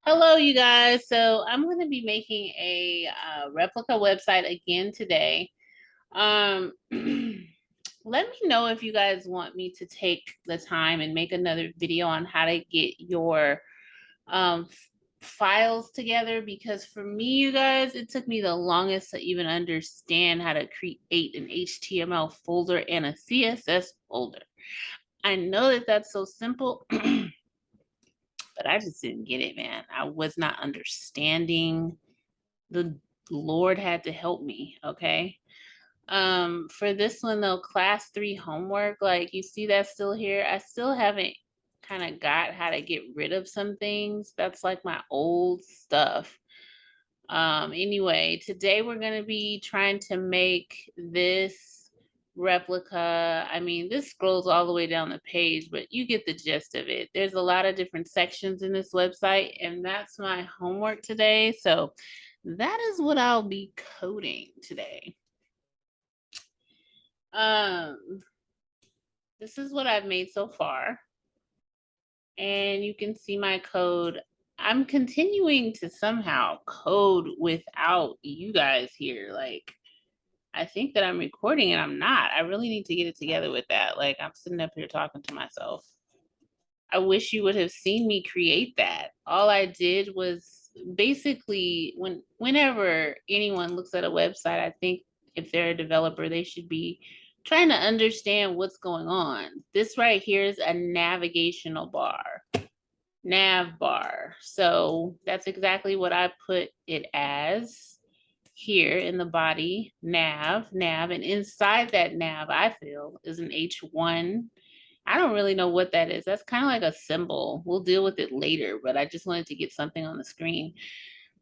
Hello, you guys. So I'm going to be making a replica website again today. Let me know if you guys want me to take the time and make another video on how to get your um, files together, because for me, you guys, it took me the longest to even understand how to create an HTML folder and a CSS folder. I know that that's so simple. But I just didn't get it, man. I was not understanding. The Lord had to help me, okay? For this one though, class 3 homework, like you see that still here. I still haven't kind of got how to get rid of some things. That's like my old stuff. Anyway, today we're going to be trying to make this replica. I mean, this scrolls all the way down the page, but you get the gist of it. There's a lot of different sections in this website, and that's my homework today. So that is what I'll be coding today. This is what I've made so far. And you can see my code. I'm continuing to somehow code without you guys here. Like, I think that I'm recording and I'm not. I really need to get it together with that. Like, I'm sitting up here talking to myself. I wish you would have seen me create that. All I did was basically whenever anyone looks at a website, I think if they're a developer, they should be trying to understand what's going on. This right here is a navigational bar. Nav bar. So that's exactly what I put it as here in the body. Nav, and inside that nav, I feel, is an H1. I don't really know what that is. That's kind of like a symbol. We'll deal with it later, but I just wanted to get something on the screen.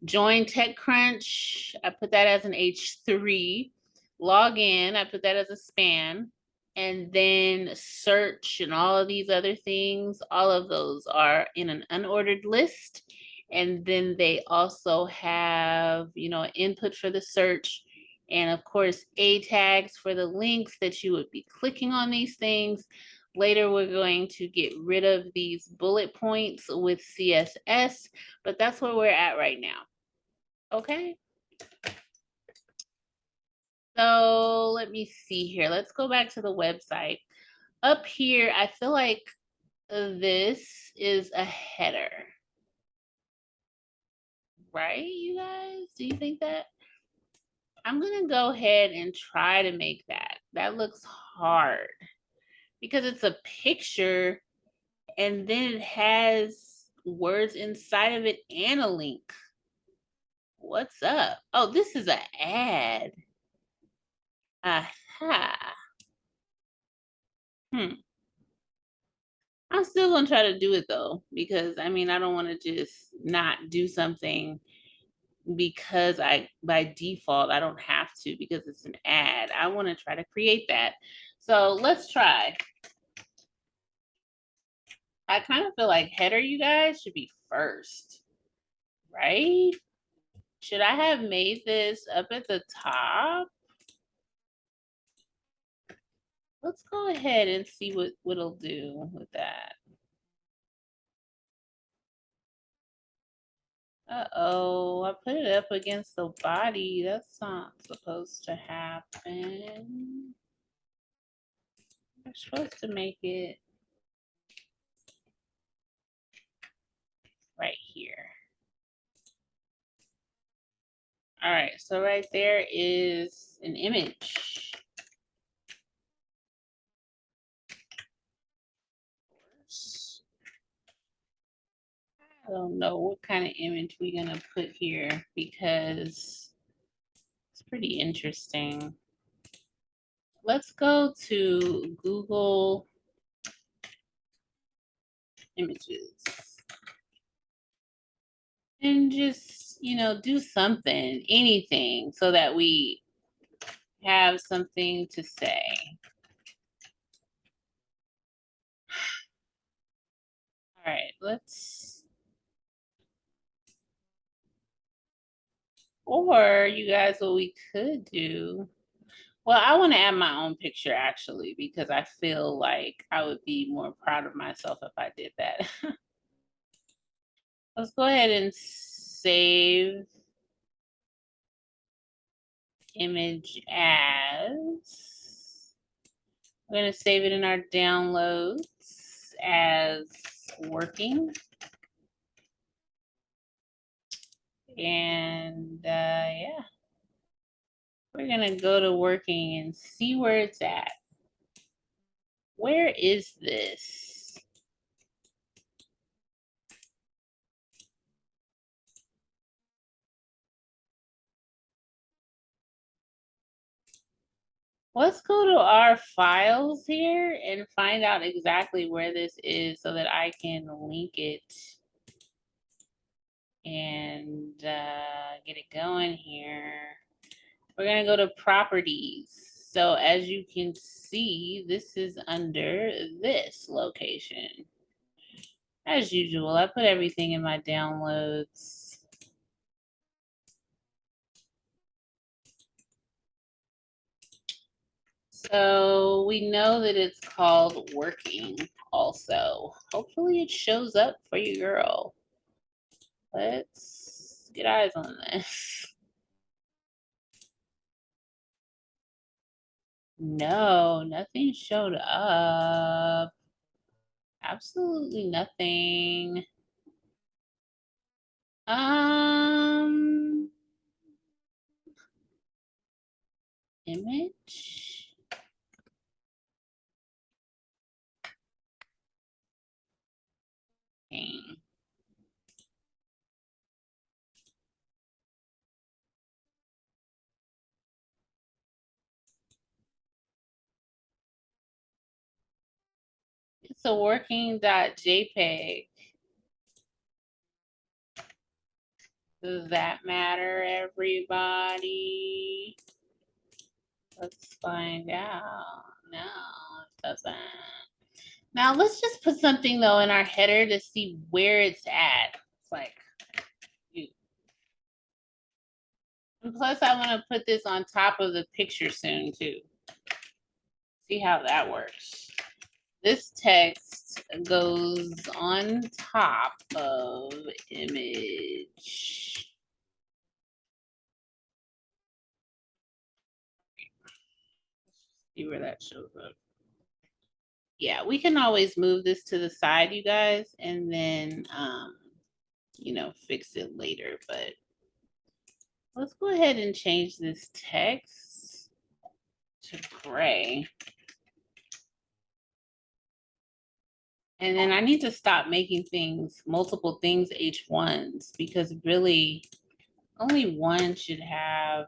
Join TechCrunch, I put that as an H3. Log in, I put that as a span. And then search and all of these other things, all of those are in an unordered list. And then they also have, an input for the search. And of course, A tags for the links that you would be clicking on these things. Later, we're going to get rid of these bullet points with CSS, but that's where we're at right now. Okay. So let me see here. Let's go back to the website. Up here, I feel like this is a header. Right, you guys? Do you think that? I'm going to go ahead and try to make that. That looks hard because it's a picture and then it has words inside of it and a link. What's up? Oh, this is an ad. Aha. I'm still gonna try to do it though, because I mean, I don't want to just not do something because by default, I don't have to because it's an ad. I want to try to create that. So let's try. I kind of feel like header, you guys, should be first, right? Should I have made this up at the top? Let's go ahead and see what it'll do with that. Uh-oh, I put it up against the body. That's not supposed to happen. I'm supposed to make it right here. All right, so right there is an image. I don't know what kind of image we're gonna put here because it's pretty interesting. Let's go to Google Images and just, do something, anything, so that we have something to say. All right, or you guys, what we could do, well, I want to add my own picture actually, because I feel like I would be more proud of myself if I did that. Let's go ahead and save image as. We're going to save it in our downloads as working. And yeah, we're going to go to working and see where it's at. Where is this? Let's go to our files here and find out exactly where this is so that I can link it and get it going here. We're going to go to properties. So as you can see, this is under this location. As usual, I put everything in my downloads. So we know that it's called working also. Hopefully it shows up for you, girl. Let's get eyes on this. No, nothing showed up. Absolutely nothing. Image. Okay. It's a working.jpg. Does that matter, everybody? Let's find out. No, it doesn't. Now let's just put something though in our header to see where it's at. It's like, and plus I want to put this on top of the picture soon too. See how that works. This text goes on top of image. See where that shows up. Yeah, we can always move this to the side, you guys, and then, you know, fix it later. But let's go ahead and change this text to gray. And then I need to stop making things, multiple things H1s, because really only one should have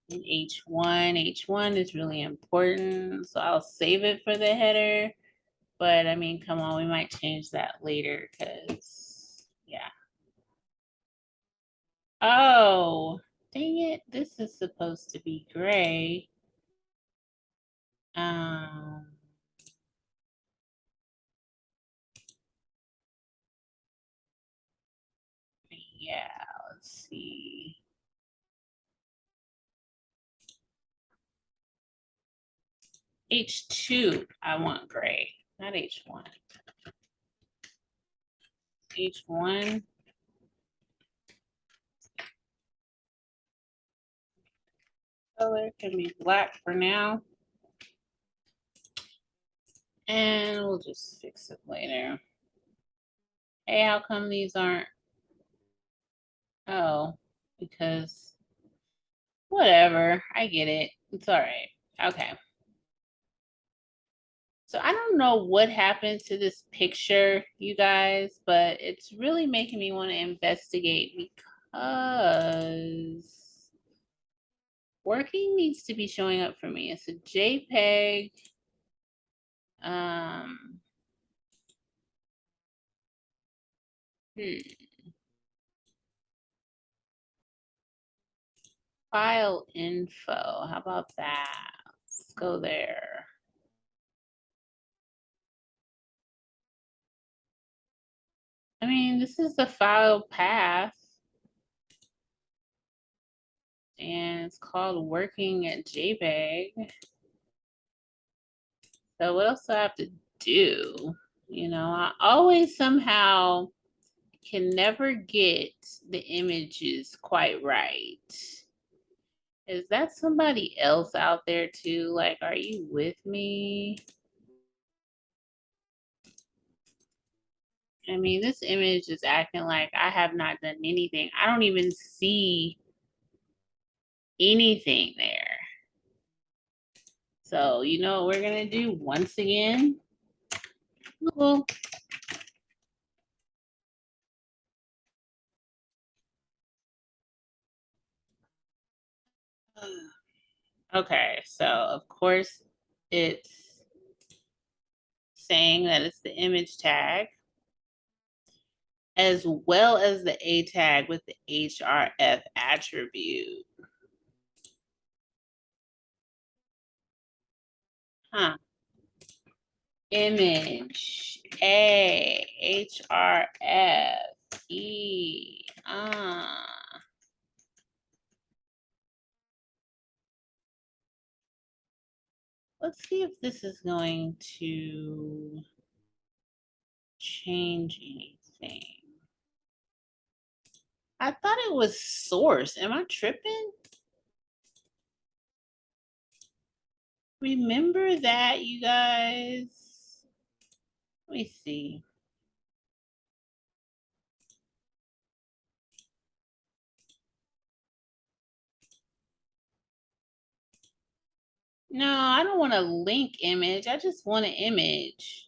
an H1. H1 is really important. So I'll save it for the header. But I mean, come on, we might change that later because, yeah. Oh, dang it. This is supposed to be gray. Yeah, let's see. H2, I want gray, not H1. H1. Color can be black for now. And we'll just fix it later. Hey, how come these aren't? Oh, because whatever. I get it. It's all right. Okay. So I don't know what happened to this picture, you guys, but it's really making me want to investigate because working needs to be showing up for me. It's a JPEG. File info. How about that? Let's go there. I mean, this is the file path. And it's called working at JPEG. So what else do I have to do? You know, I always somehow can never get the images quite right. Is that somebody else out there too? Like, are you with me? I mean, this image is acting like I have not done anything. I don't even see anything there. So, you know what we're going to do once again? Well, okay, so of course it's saying that it's the image tag as well as the A tag with the href attribute. Huh. Image A href e. Let's see if this is going to change anything. I thought it was source. Am I tripping? Remember that, you guys? Let me see. No, I don't want a link image. I just want an image.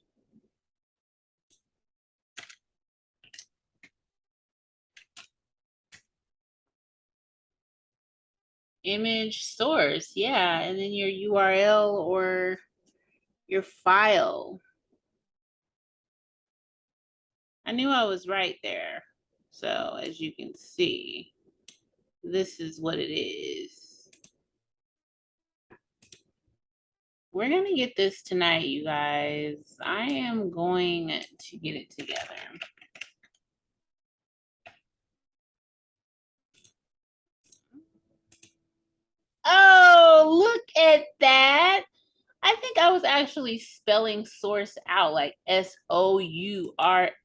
Image source, yeah, and then your URL or your file. I knew I was right there. So as you can see, this is what it is. We're gonna get this tonight, you guys. I am going to get it together. Oh, look at that. I think I was actually spelling source out like SOURCE.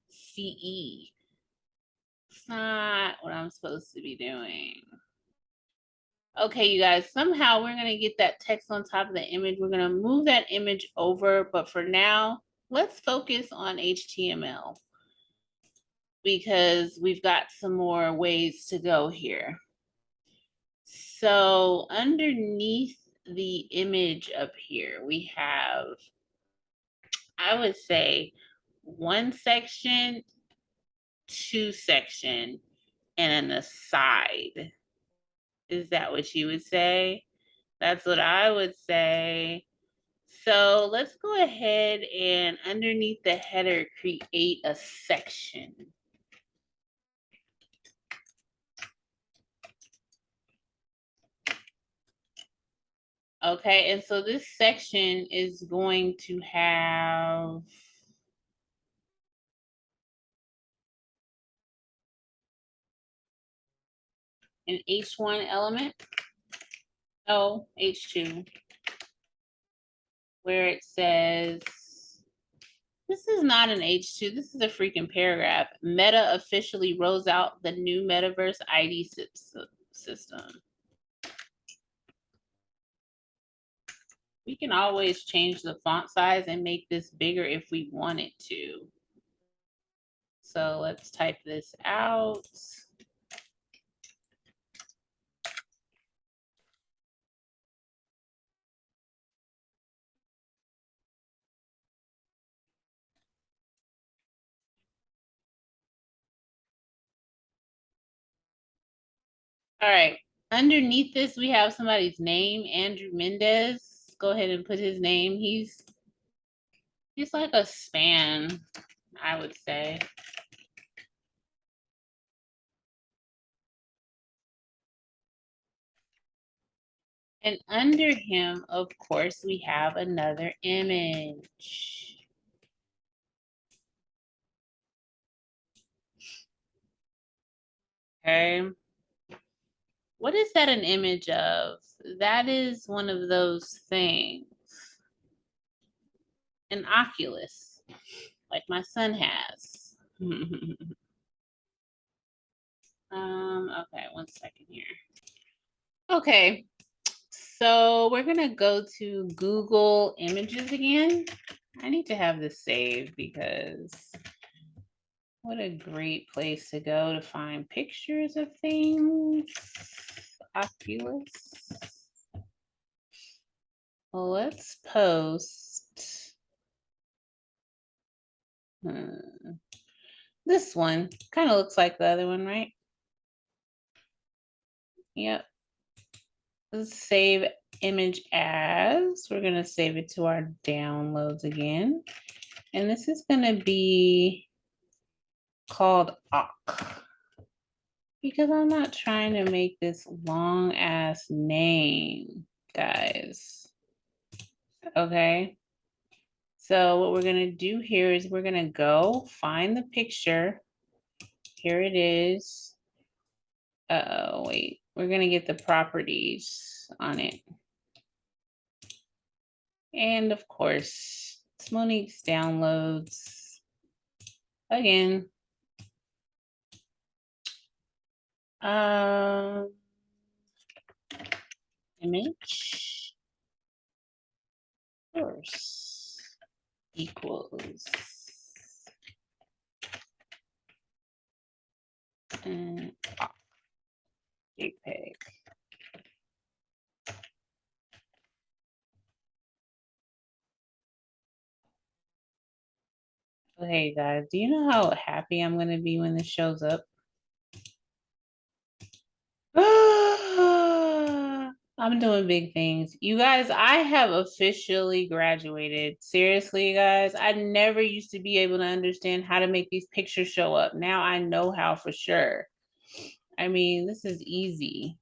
It's not what I'm supposed to be doing. Okay, you guys, somehow we're going to get that text on top of the image. We're going to move that image over, but for now, let's focus on HTML because we've got some more ways to go here. So underneath the image up here, we have, I would say, one section, two section, and an aside. Is that what you would say? That's what I would say. So let's go ahead and underneath the header, create a section. Okay, and so this section is going to have an H1 element. Oh, H2, where it says, this is not an H2, this is a freaking paragraph. Meta officially rolls out the new Metaverse ID system. We can always change the font size and make this bigger if we wanted to. So let's type this out. All right. Underneath this, we have somebody's name, Andrew Mendez. Go ahead and put his name. He's like a span, I would say. And under him, of course, we have another image. Okay. What is that an image of? That is one of those things. An Oculus. like my son has. Okay, 1 second here. Okay, so we're gonna go to Google Images again. I need to have this saved because what a great place to go to find pictures of things. Oculus. Well, let's post this one. Kind of looks like the other one, right? Yep. Let's save image as. We're going to save it to our downloads again. And this is going to be called OC. Because I'm not trying to make this long ass name, guys. Okay. So what we're going to do here is we're going to go find the picture. Here it is. Wait, we're going to get the properties on it. And of course, it's Monique's downloads. Again. Image source equals JPEG. Hey guys, do you know how happy I'm going to be when this shows up? I'm doing big things. You guys, I have officially graduated. Seriously, guys, I never used to be able to understand how to make these pictures show up. Now I know how for sure. I mean, this is easy.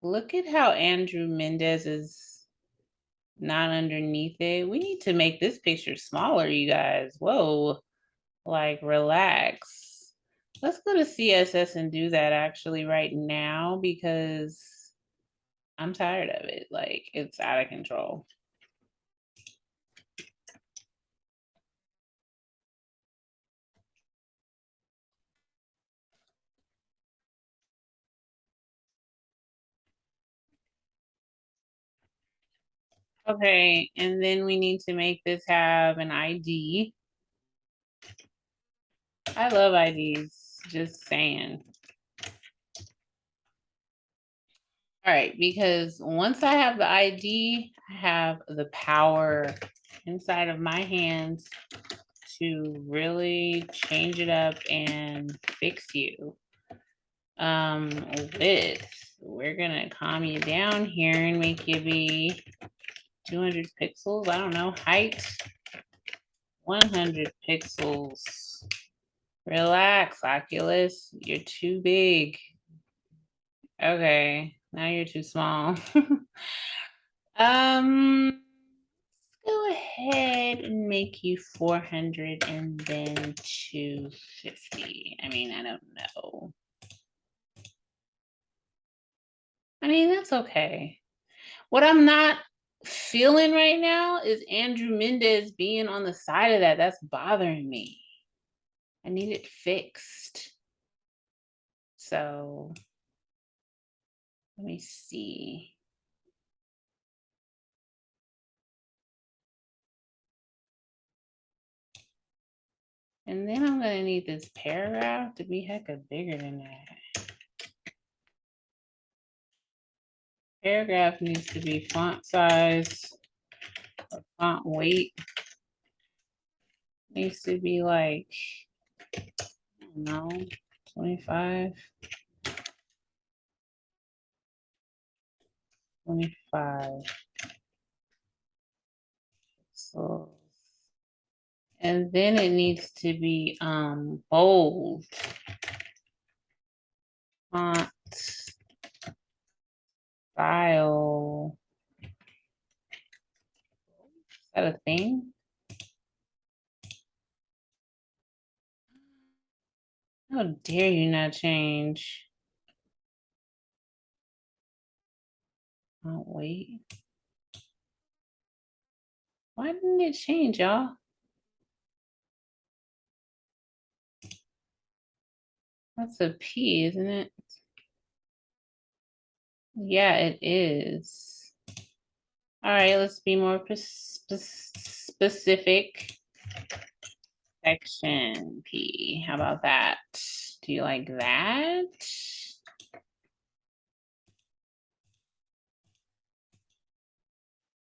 Look at how Andrew Mendez is not underneath it. We need to make this picture smaller, you guys. Whoa, like relax. Let's go to CSS and do that actually right now because I'm tired of it. Like it's out of control. Okay, and then we need to make this have an ID. I love IDs, just saying. All right, because once I have the ID, I have the power inside of my hands to really change it up and fix you. We're gonna calm you down here and make you be 200 pixels. I don't know, height 100 pixels. Relax, Oculus. You're too big. Okay, now you're too small. Let's go ahead and make you 400 and then 250. I mean, I don't know. I mean, that's okay. What I'm not feeling right now is Andrew Mendez being on the side of that. That's bothering me. I need it fixed. So let me see. And then I'm going to need this paragraph to be hecka bigger than that. Paragraph needs to be font size, or font weight. Needs to be like, I don't know, 25. 25. So, and then it needs to be bold. Font style. Is that a thing? How dare you not change? Oh, wait. Why didn't it change, y'all? That's a P, isn't it? Yeah, it is. All right, let's be more specific. Section P. How about that? Do you like that?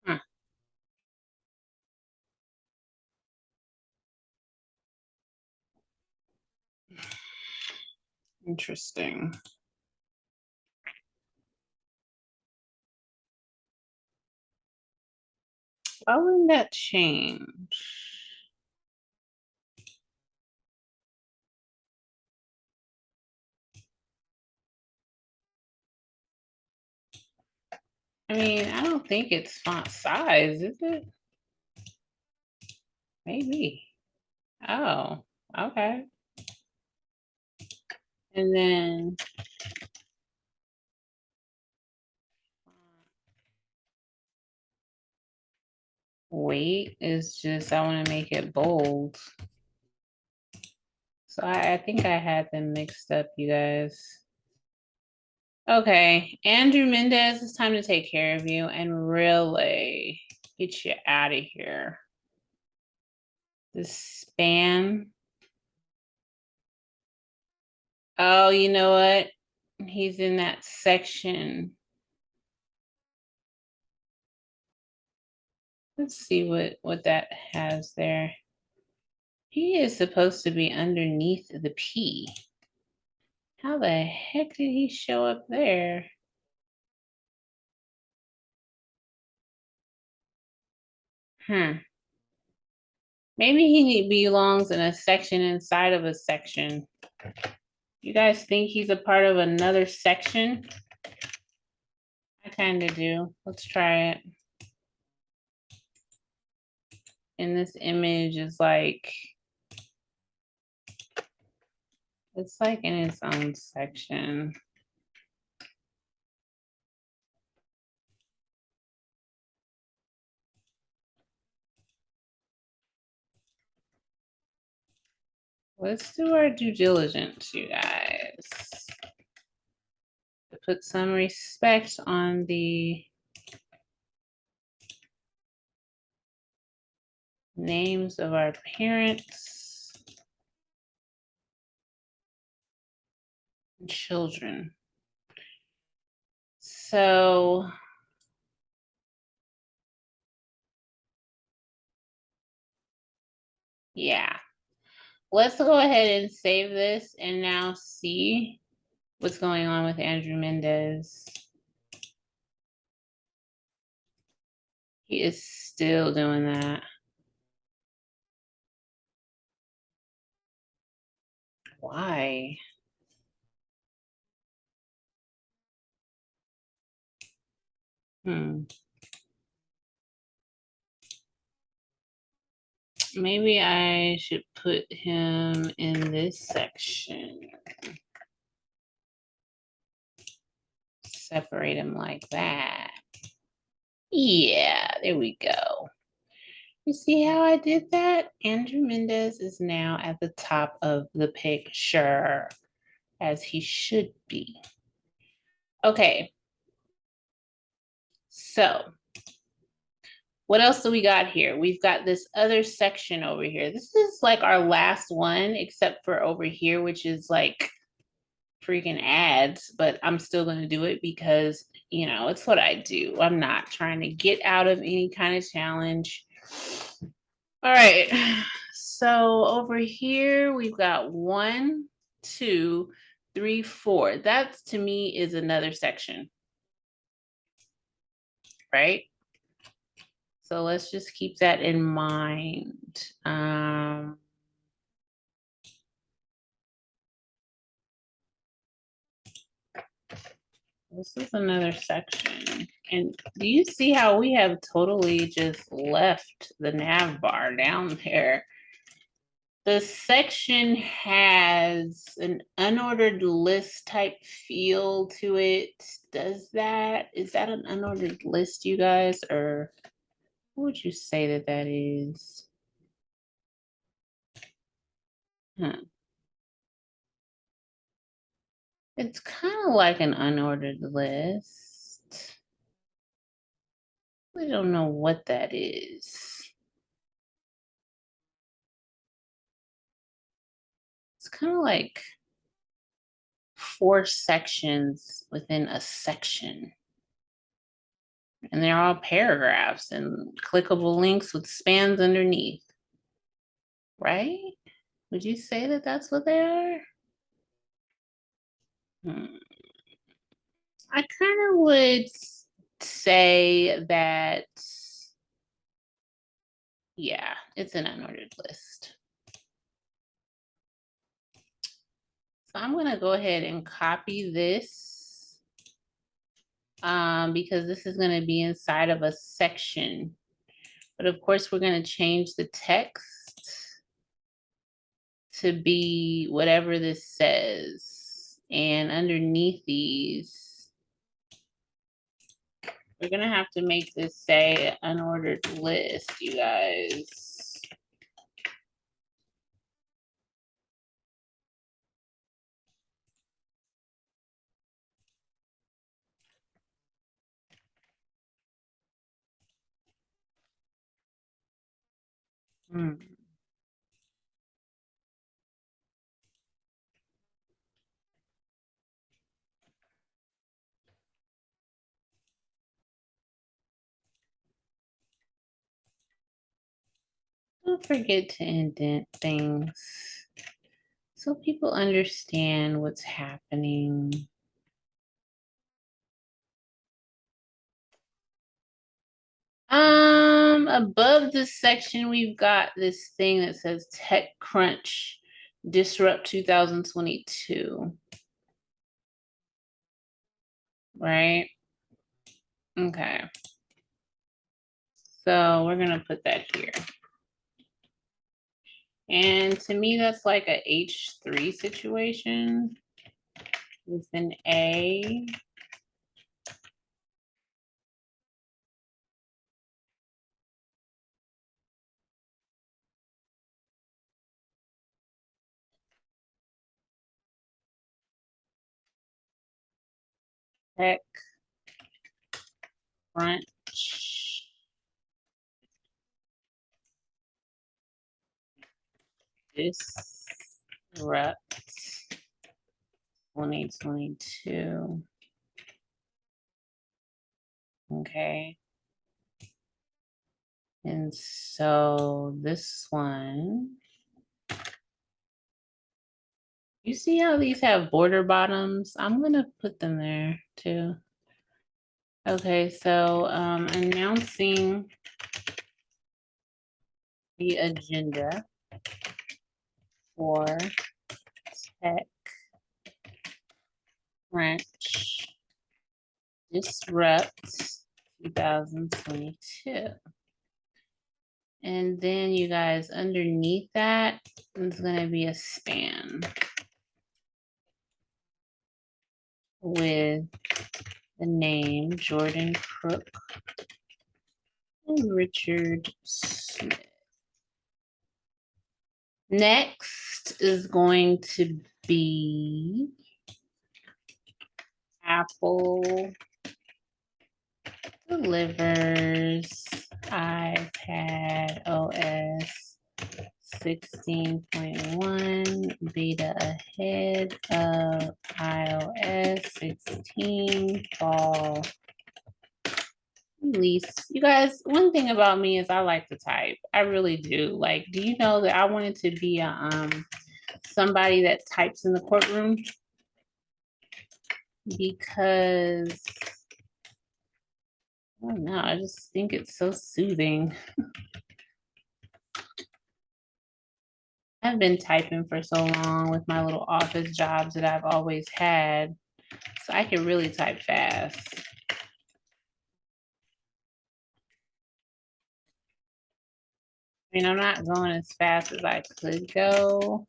Huh. Interesting. Why wouldn't that change? I mean, I don't think it's font size, is it? Maybe. Oh, okay. And then weight is just, I want to make it bold. So I think I had them mixed up, you guys. Okay, Andrew Mendez, it's time to take care of you and really get you out of here. This spam. Oh, you know what? He's in that section. Let's see what that has there. He is supposed to be underneath the P. How the heck did he show up there? Maybe he belongs in a section inside of a section. You guys think he's a part of another section? I kind of do. Let's try it. And this image is like, it's like in its own section. Let's do our due diligence, you guys. To put some respect on the names of our parents and children. So yeah, let's go ahead and save this and now see what's going on with Andrew Mendez. He is still doing that. Why? Maybe I should put him in this section. Separate him like that. Yeah, there we go. You see how I did that? Andrew Mendez is now at the top of the picture, as he should be. Okay. So, what else do we got here? We've got this other section over here. This is like our last one, except for over here, which is like freaking ads, but I'm still going to do it because, you know, it's what I do. I'm not trying to get out of any kind of challenge. All right. So over here, we've got 1, 2, 3, 4. That's to me is another section, right? So let's just keep that in mind. This is another section. And do you see how we have totally just left the nav bar down there? The section has an unordered list type feel to it. Is that an unordered list, you guys, or What would you say that that is? It's kind of like an unordered list. We don't know what that is. It's kind of like 4 sections within a section. And they're all paragraphs and clickable links with spans underneath. Right? Would you say that that's what they are? I kind of would say that, yeah, it's an unordered list. So I'm going to go ahead and copy this because this is going to be inside of a section. But of course, we're going to change the text to be whatever this says. And underneath these, we're going to have to make this say unordered list, you guys. Don't forget to indent things so people understand what's happening. Above this section, we've got this thing that says TechCrunch Disrupt 2022. Right? Okay. So we're gonna put that here. And to me, that's like a H3 situation with an A. Tech Crunch Disrupt 2022. Okay. And so this one, you see how these have border bottoms? I'm gonna put them there too. Okay, so announcing the agenda for TechCrunch Disrupt 2022. And then you guys, underneath that is gonna be a span with the name Jordan Crook and Richard Smith. Next is going to be Apple delivers iPad OS 16.1 beta ahead of iOS 16 fall release. You guys, one thing about me is I like to type. I really do. Like, do you know that I wanted to be a somebody that types in the courtroom? Because I don't know, I just think it's so soothing. I've been typing for so long with my little office jobs that I've always had, so I can really type fast. I mean, I'm not going as fast as I could go.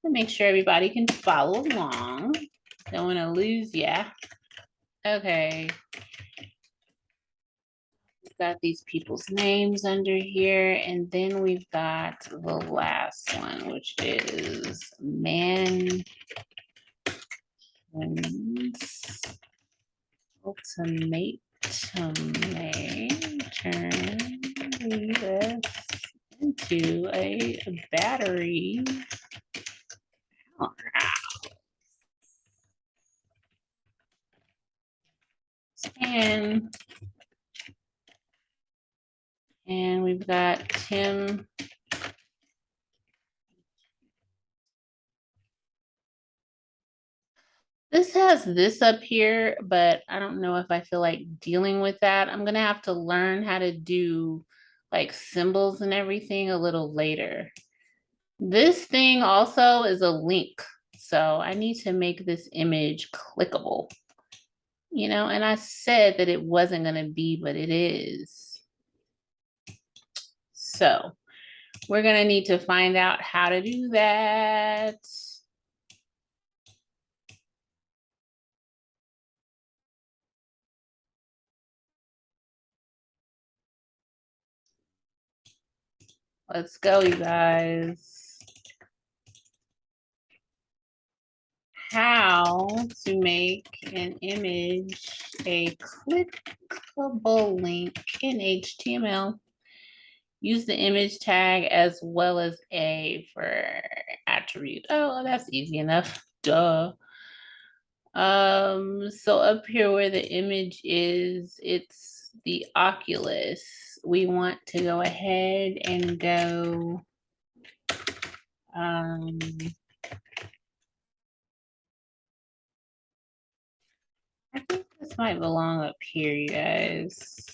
To make sure everybody can follow along. Don't want to lose ya. Okay. We've got these people's names under here, and then we've got the last one, which is Man's Ultimate turn this into a battery. And we've got Tim. This has this up here, but I don't know if I feel like dealing with that. I'm gonna have to learn how to do like symbols and everything a little later. This thing also is a link. So I need to make this image clickable. You know, and I said that it wasn't gonna be, but it is. So we're gonna need to find out how to do that. Let's go, you guys. How to make an image a clickable link in HTML. Use the image tag as well as a for attribute. Oh, that's easy enough. Duh. So up here where the image is, it's the Oculus. We want to go ahead and go I think this might belong up here, you guys.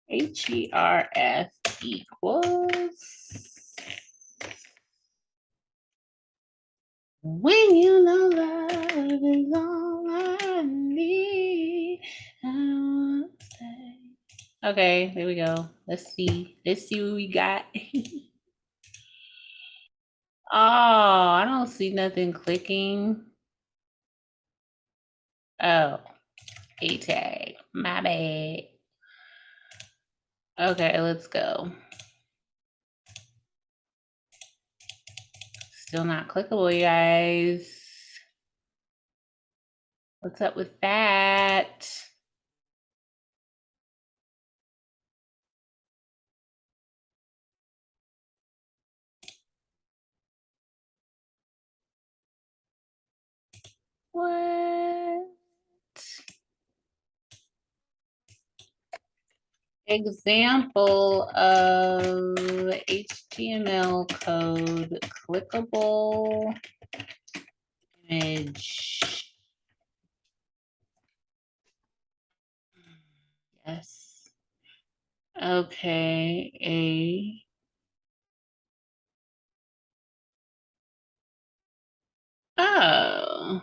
HERF equals when you know love is all I need. I wanna say. Okay, there we go. Let's see. Let's see what we got. Oh, I don't see nothing clicking. Oh, A tag. My bad. Okay, let's go. Still not clickable, you guys. What's up with that? What? Example of HTML code clickable image. Yes. Okay. Oh.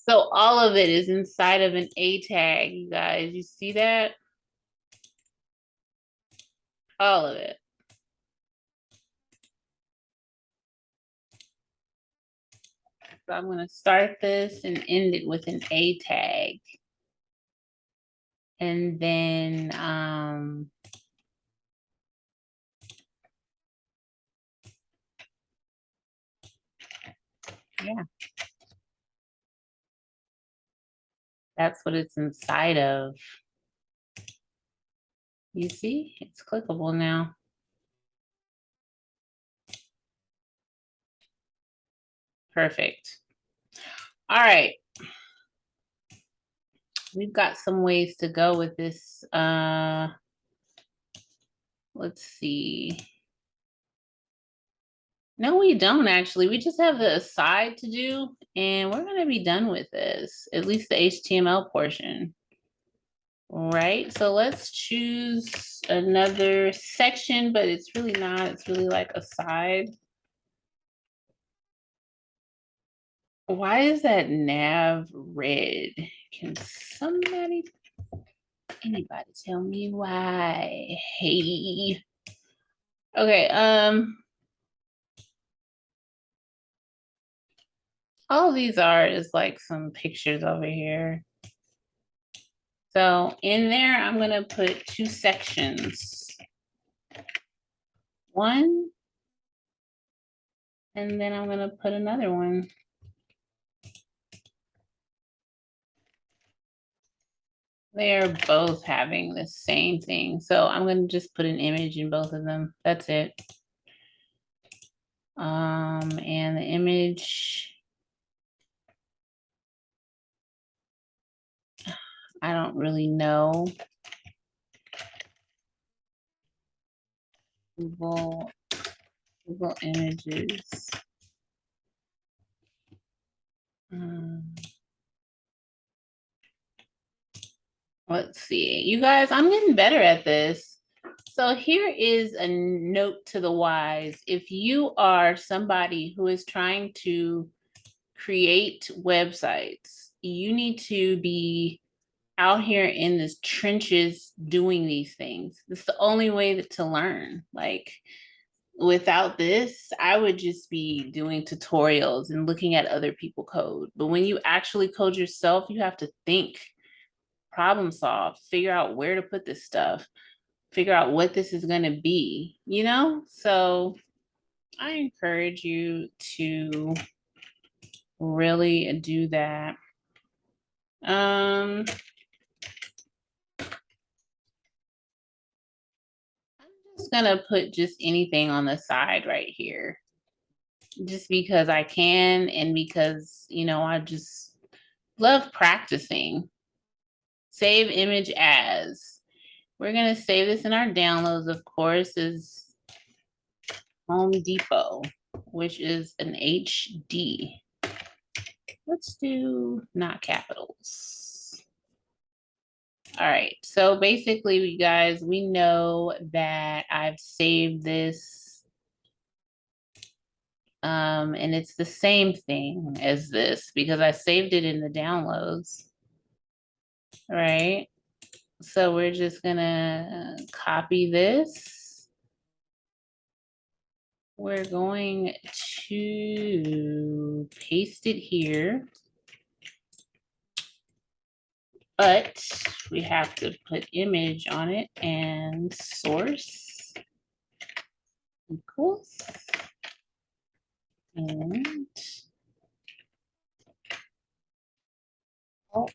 So all of it is inside of an A tag, you guys. You see that? All of it. So I'm going to start this and end it with an A tag. And then yeah. That's what it's inside of. You see, it's clickable now. Perfect. All right. We've got some ways to go with this. Let's see. No, we don't actually. We just have the aside to do, and we're going to be done with this, at least the HTML portion. Right, so let's choose another section, but it's really not. It's really like a side. Why is that nav red? Can anybody tell me why? Hey. Okay, all these are is like some pictures over here. So in there, I'm gonna put two sections. One, and then I'm gonna put another one. They are both having the same thing. So I'm gonna just put an image in both of them. That's it. And the image, I don't really know. Google Images. Let's see. You guys, I'm getting better at this. So here is a note to the wise. If you are somebody who is trying to create websites, you need to be out here in the trenches doing these things. It's the only way to learn. Like, without this, I would just be doing tutorials and looking at other people code. But when you actually code yourself, you have to think, problem solve, figure out where to put this stuff, figure out what this is going to be, you know? So I encourage you to really do that. I'm just gonna put just anything on the side right here, just because I can, and because, you know, I just love practicing. Save image as. We're gonna save this in our downloads, of course, is Home Depot, which is an HD. Let's do not capitals. All right, so basically, you guys, we know that I've saved this, and it's the same thing as this because I saved it in the downloads, right? So we're just gonna copy this. We're going to paste it here. But we have to put image on it and source equals. And oh,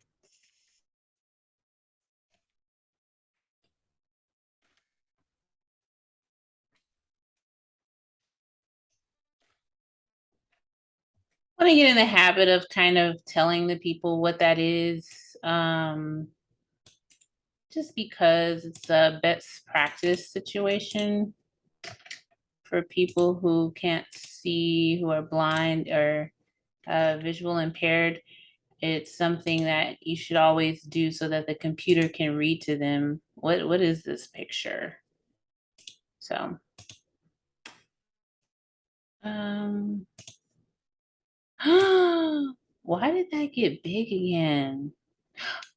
I want to get in the habit of kind of telling the people what that is, just because it's a best practice situation for people who can't see, who are blind or visual impaired. It's something that you should always do so that the computer can read to them. What is this picture? So, um, why did that get big again?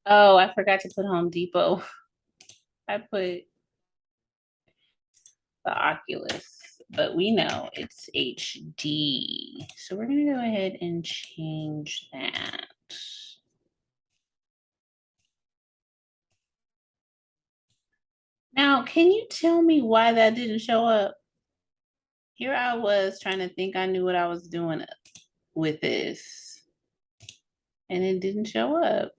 Oh, I forgot to put Home Depot. I put the Oculus, but we know it's HD. So we're gonna go ahead and change that. Now, can you tell me why that didn't show up? Here I was trying to think I knew what I was doing with this, and it didn't show up.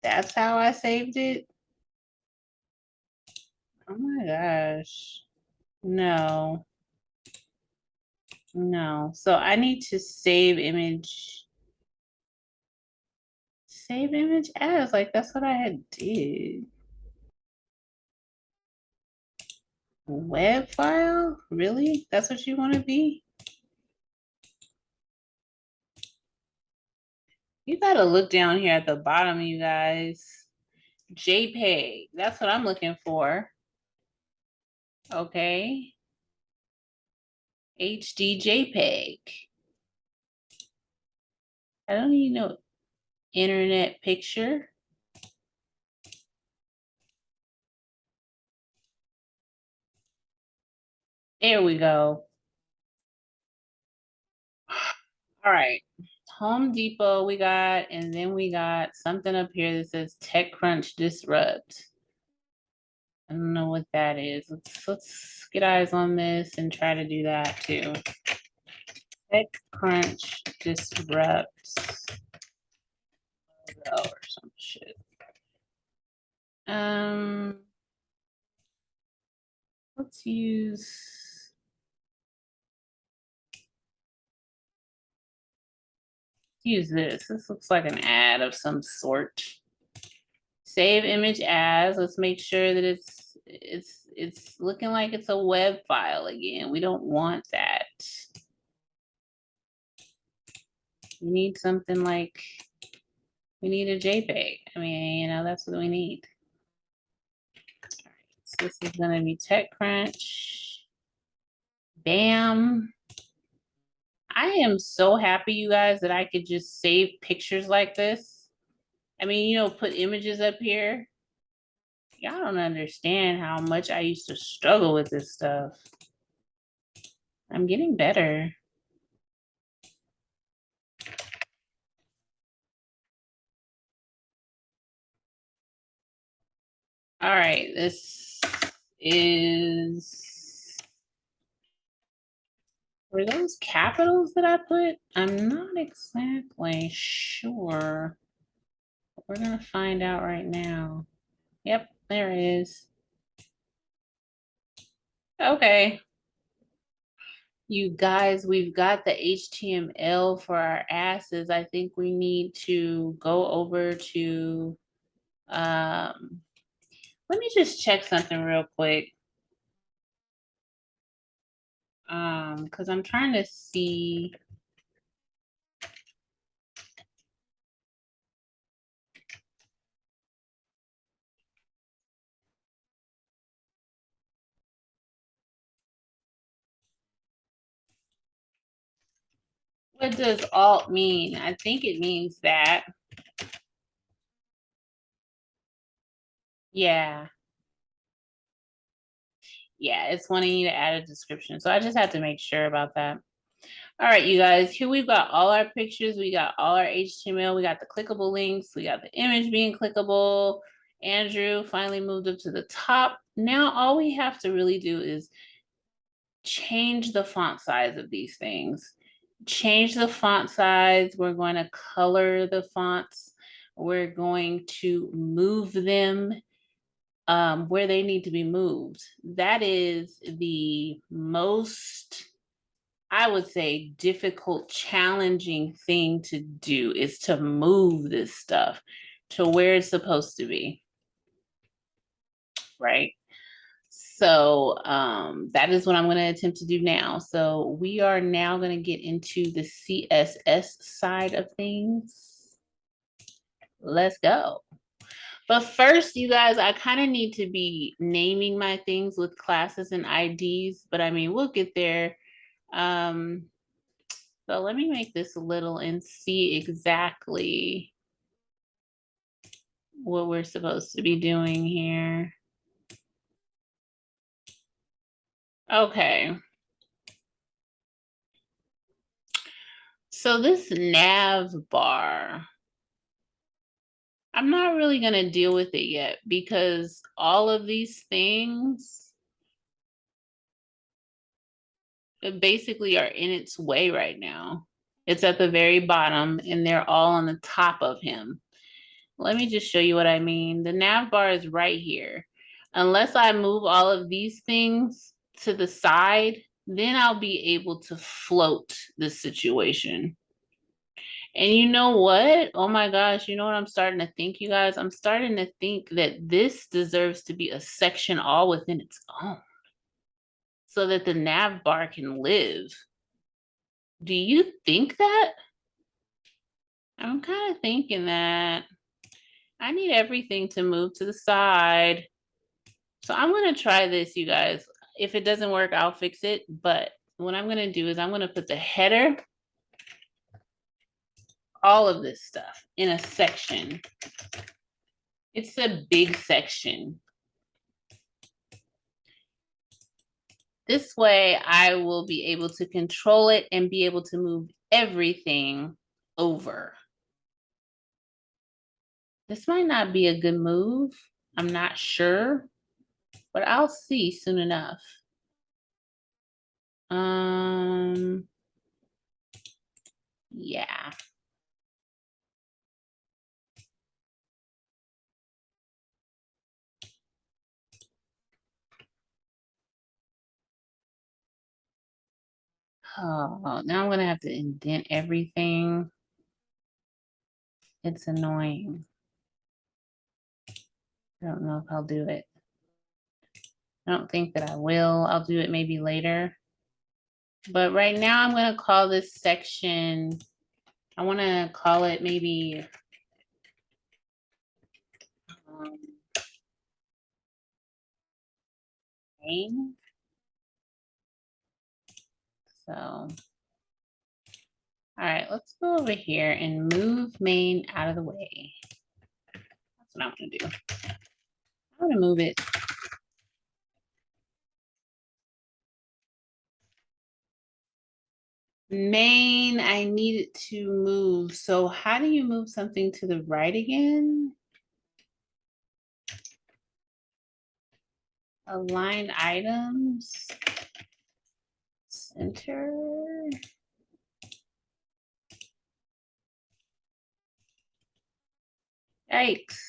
That's how I saved it. Oh my gosh. No, no. So I need to save image. Save image as, like, that's what I had did. Web file? Really? That's what you want to be? You gotta look down here at the bottom, you guys. JPEG. That's what I'm looking for. Okay. HD JPEG. I don't even know. Internet picture. There we go. All right. Home Depot we got, and then we got something up here that says TechCrunch Disrupt. I don't know what that is. Let's get eyes on this and try to do that too. TechCrunch Disrupts or some shit. Let's use this. This looks like an ad of some sort. Save image as. Let's make sure that it's looking like it's a web file again. We don't want that. We need something like, we need a JPEG. I mean, you know, that's what we need. All right, so this is gonna be TechCrunch. Bam. I am so happy, you guys, that I could just save pictures like this. I mean, you know, put images up here. Y'all don't understand how much I used to struggle with this stuff. I'm getting better. All right, this is, were those capitals that I put? I'm not exactly sure. We're gonna find out right now. Yep, there it is. Okay. You guys, we've got the HTML for our asses. I think we need to go over to, let me just check something real quick. Because I'm trying to see. What does alt mean? I think it means that. Yeah. Yeah, it's wanting you to add a description. So I just have to make sure about that. All right, you guys, here we've got all our pictures. We got all our HTML. We got the clickable links. We got the image being clickable. Andrew finally moved up to the top. Now all we have to really do is change the font size of these things. Change the font size. We're going to color the fonts. We're going to move them where they need to be moved. That is the most, I would say, difficult, challenging thing to do, is to move this stuff to where it's supposed to be, right? So that is what I'm going to attempt to do now. So we are now going to get into the CSS side of things. Let's go. But first, you guys, I kind of need to be naming my things with classes and IDs, but I mean, we'll get there. So let me make this little and see exactly what we're supposed to be doing here. Okay. So this nav bar, I'm not really going to deal with it yet because all of these things basically are in its way right now. It's at the very bottom and they're all on the top of him. Let me just show you what I mean. The nav bar is right here. Unless I move all of these things to the side, then I'll be able to float the situation. And you know what? Oh my gosh, you know what I'm starting to think, you guys? I'm starting to think that this deserves to be a section all within its own so that the nav bar can live. Do you think that? I'm kind of thinking that I need everything to move to the side. So I'm going to try this, you guys. If it doesn't work, I'll fix it. But what I'm going to do is I'm going to put the header, all of this stuff in a section. It's a big section. This way I will be able to control it and be able to move everything over. This might not be a good move. I'm not sure, but I'll see soon enough. Yeah. Oh, now I'm gonna have to indent everything. It's annoying. I don't know if I'll do it. I don't think that I will. I'll do it maybe later. But right now I'm gonna call this section, I wanna call it maybe main. So, all right, let's go over here and move main out of the way. That's what I'm gonna do. I'm gonna move it. Main, I need it to move. So how do you move something to the right again? Align items. Center. Yikes.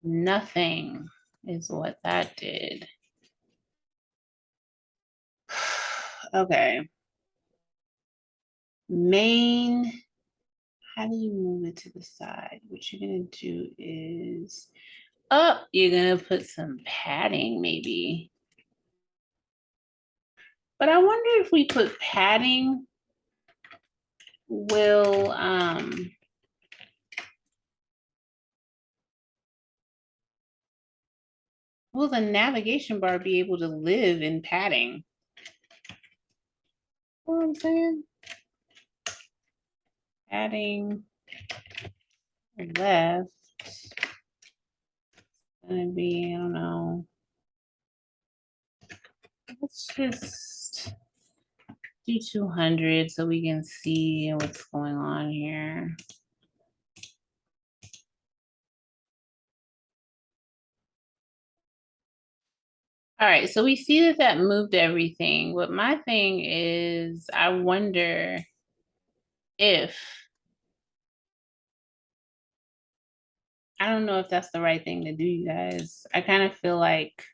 Nothing is what that did. Okay. Main, how do you move it to the side? What you're gonna do is, oh, you're gonna put some padding maybe. But I wonder if we put padding, will the navigation bar be able to live in padding? You know what I'm saying? Padding left. Gonna be, I don't know. Let's just do 200 so we can see what's going on here. All right, so we see that that moved everything. But my thing is, I wonder if, I don't know if that's the right thing to do, you guys. I kind of feel like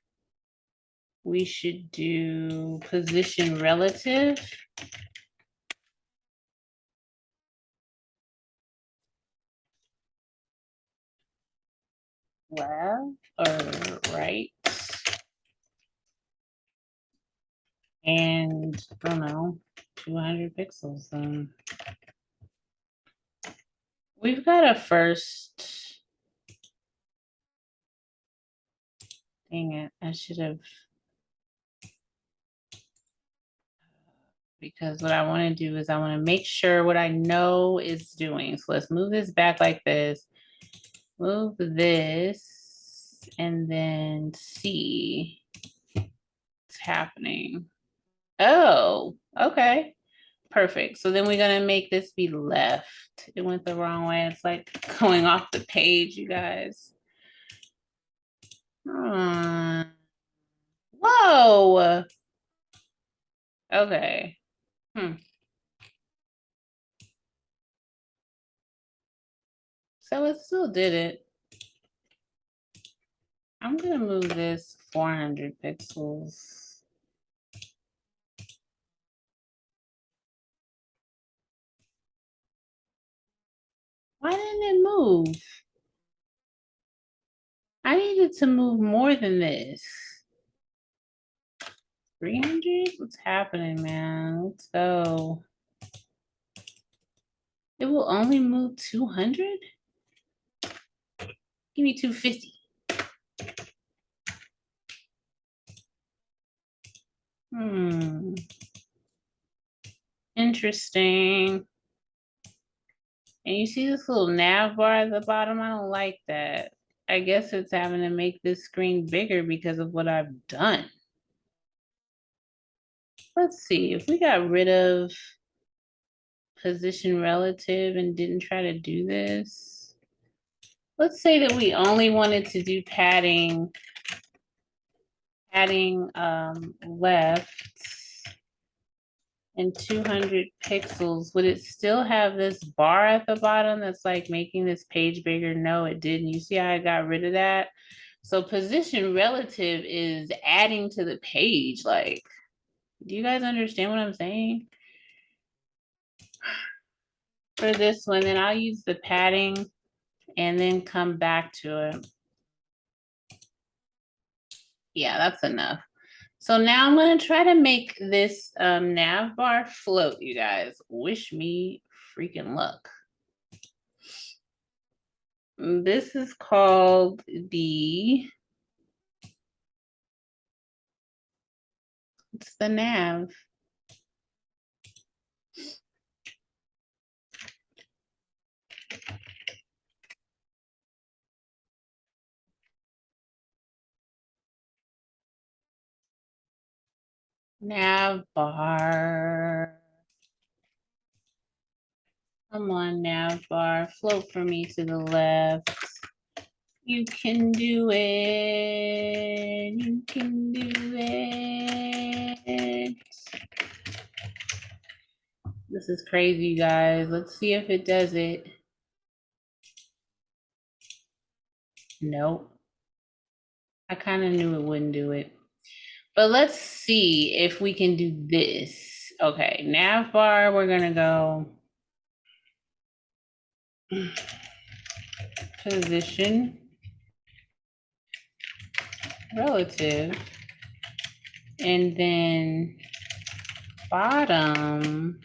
we should do position relative. Left or right. And I don't know, 200 pixels. We've got a first. Dang it, I should have. Because what I want to do is I want to make sure what I know is doing. So let's move this back like this. Move this and then see what's happening. Oh, okay. Perfect. So then we're going to make this be left. It went the wrong way. It's like going off the page, you guys. Whoa. Okay. So it still did it. I'm going to move this 400 pixels. Why didn't it move? I needed to move more than this. 300? What's happening, man? Let's go. It will only move 200? Give me 250. Interesting. And you see this little nav bar at the bottom? I don't like that. I guess it's having to make this screen bigger because of what I've done. let's see, if we got rid of position relative and didn't try to do this, let's say that we only wanted to do padding left and 200 pixels, would it still have this bar at the bottom that's like making this page bigger? No, it didn't. You see how I got rid of that? So position relative is adding to the page. Like, do you guys understand what I'm saying? For this one, then I'll use the padding and then come back to it. Yeah, that's enough. So now I'm going to try to make this nav bar float, you guys. Wish me freaking luck. This is called it's the nav. Nav bar. Come on, nav bar. Float for me to the left. You can do it. You can do it. This is crazy, you guys. Let's see if it does it. Nope. I kind of knew it wouldn't do it. But let's see if we can do this. Okay, nav bar, we're gonna go position relative, and then bottom,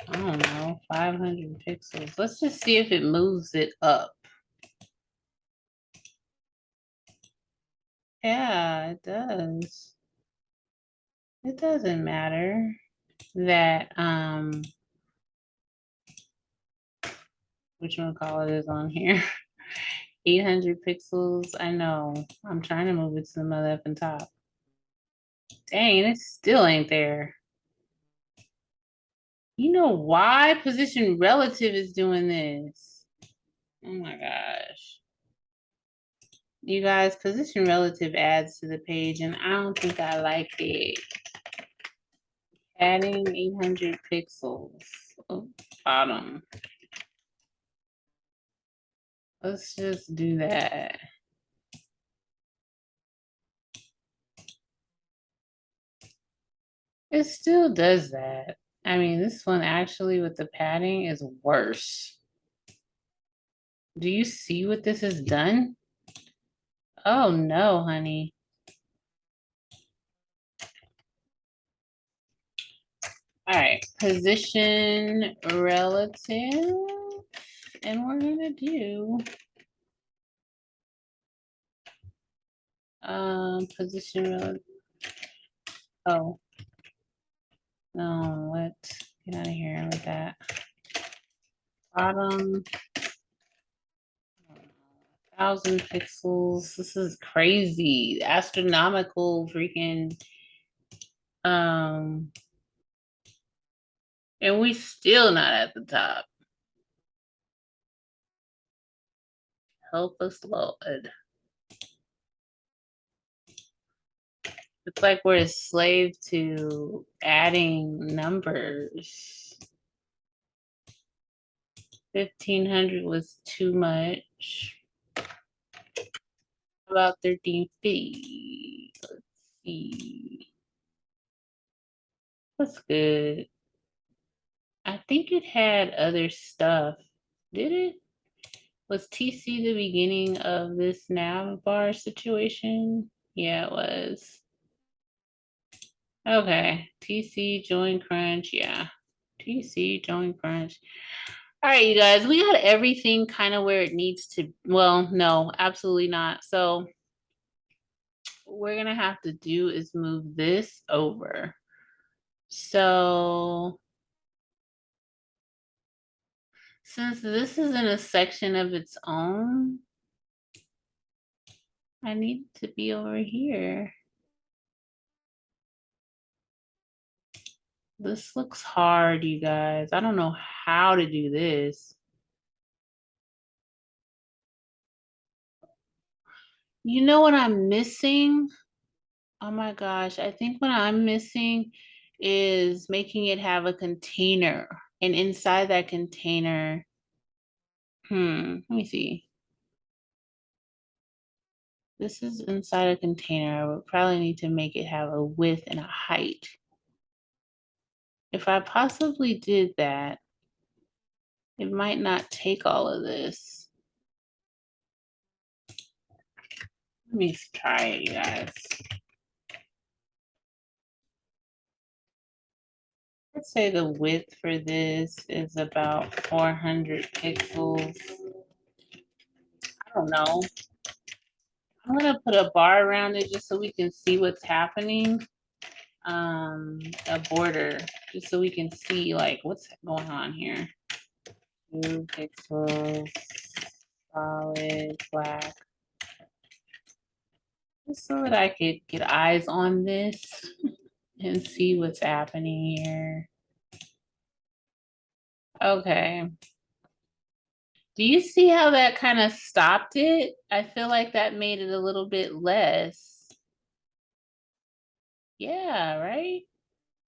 I don't know, 500 pixels. Let's just see if it moves it up. Yeah, it does. It doesn't matter that whatchamacallit is on here. 800 pixels. I know. I'm trying to move it to the mother up and top. Dang, it still ain't there. You know why position relative is doing this? Oh my gosh. You guys, position relative adds to the page, and I don't think I like it. Adding 800 pixels. Oh, bottom. Let's just do that. It still does that. I mean, this one actually with the padding is worse. Do you see what this has done? Oh no, honey. All right, position relative, and we're gonna do position relative. Oh no, what? Get out of here with that. Bottom 1,000 pixels. This is crazy. Astronomical freaking and we still not at the top. Help us, Lord. It's like we're a slave to adding numbers. 1,500 was too much. About 1350. Let's see. That's good. I think it had other stuff. Did it? Was TC the beginning of this nav bar situation? Yeah, it was. Okay. TC join crunch. Yeah. TC join crunch. All right, you guys, we got everything kind of where it needs to. Well, no, absolutely not. So what we're gonna have to do is move this over. So since this is in a section of its own, I need it to be over here. This looks hard, you guys. I don't know how to do this. You know what I'm missing? Oh my gosh, I think what I'm missing is making it have a container. And inside that container, let me see. This is inside a container. I would probably need to make it have a width and a height. If I possibly did that, it might not take all of this. Let me try it, you guys. Let's say the width for this is about 400 pixels. I don't know. I'm gonna put a bar around it just so we can see what's happening. A border, just so we can see like what's going on here. 2 pixels, solid, black. Just so that I could get eyes on this and see what's happening here. Okay. Do you see how that kind of stopped it? I feel like that made it a little bit less. Yeah, right?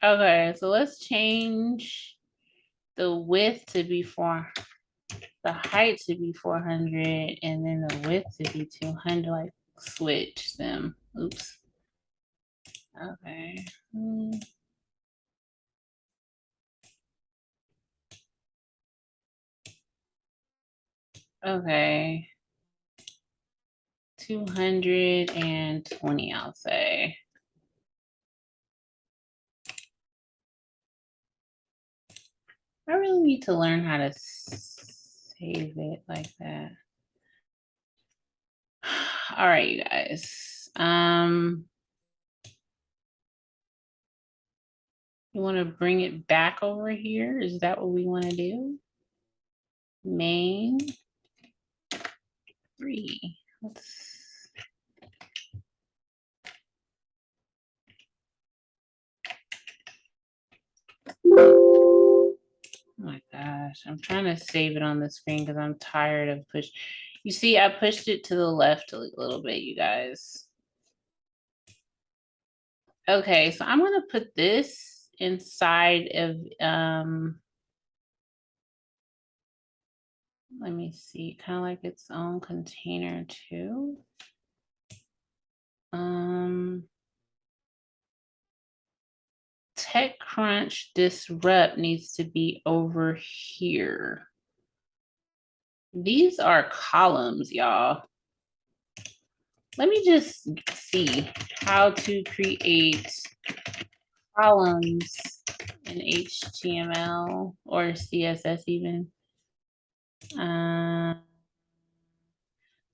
Okay, so let's change the width to be 4, the height to be 400, and then the width to be 200, like switch them. Oops. Okay. Okay. 220, I'll say. I really need to learn how to save it like that. All right, you guys. You want to bring it back over here? Is that what we want to do? Main 3. Oh my gosh, I'm trying to save it on the screen because I'm tired of push. You see, I pushed it to the left a little bit, you guys. Okay, so I'm gonna put this inside of let me see, kind of like its own container too. TechCrunch Disrupt needs to be over here. These are columns, y'all. Let me just see how to create columns in HTML or CSS even.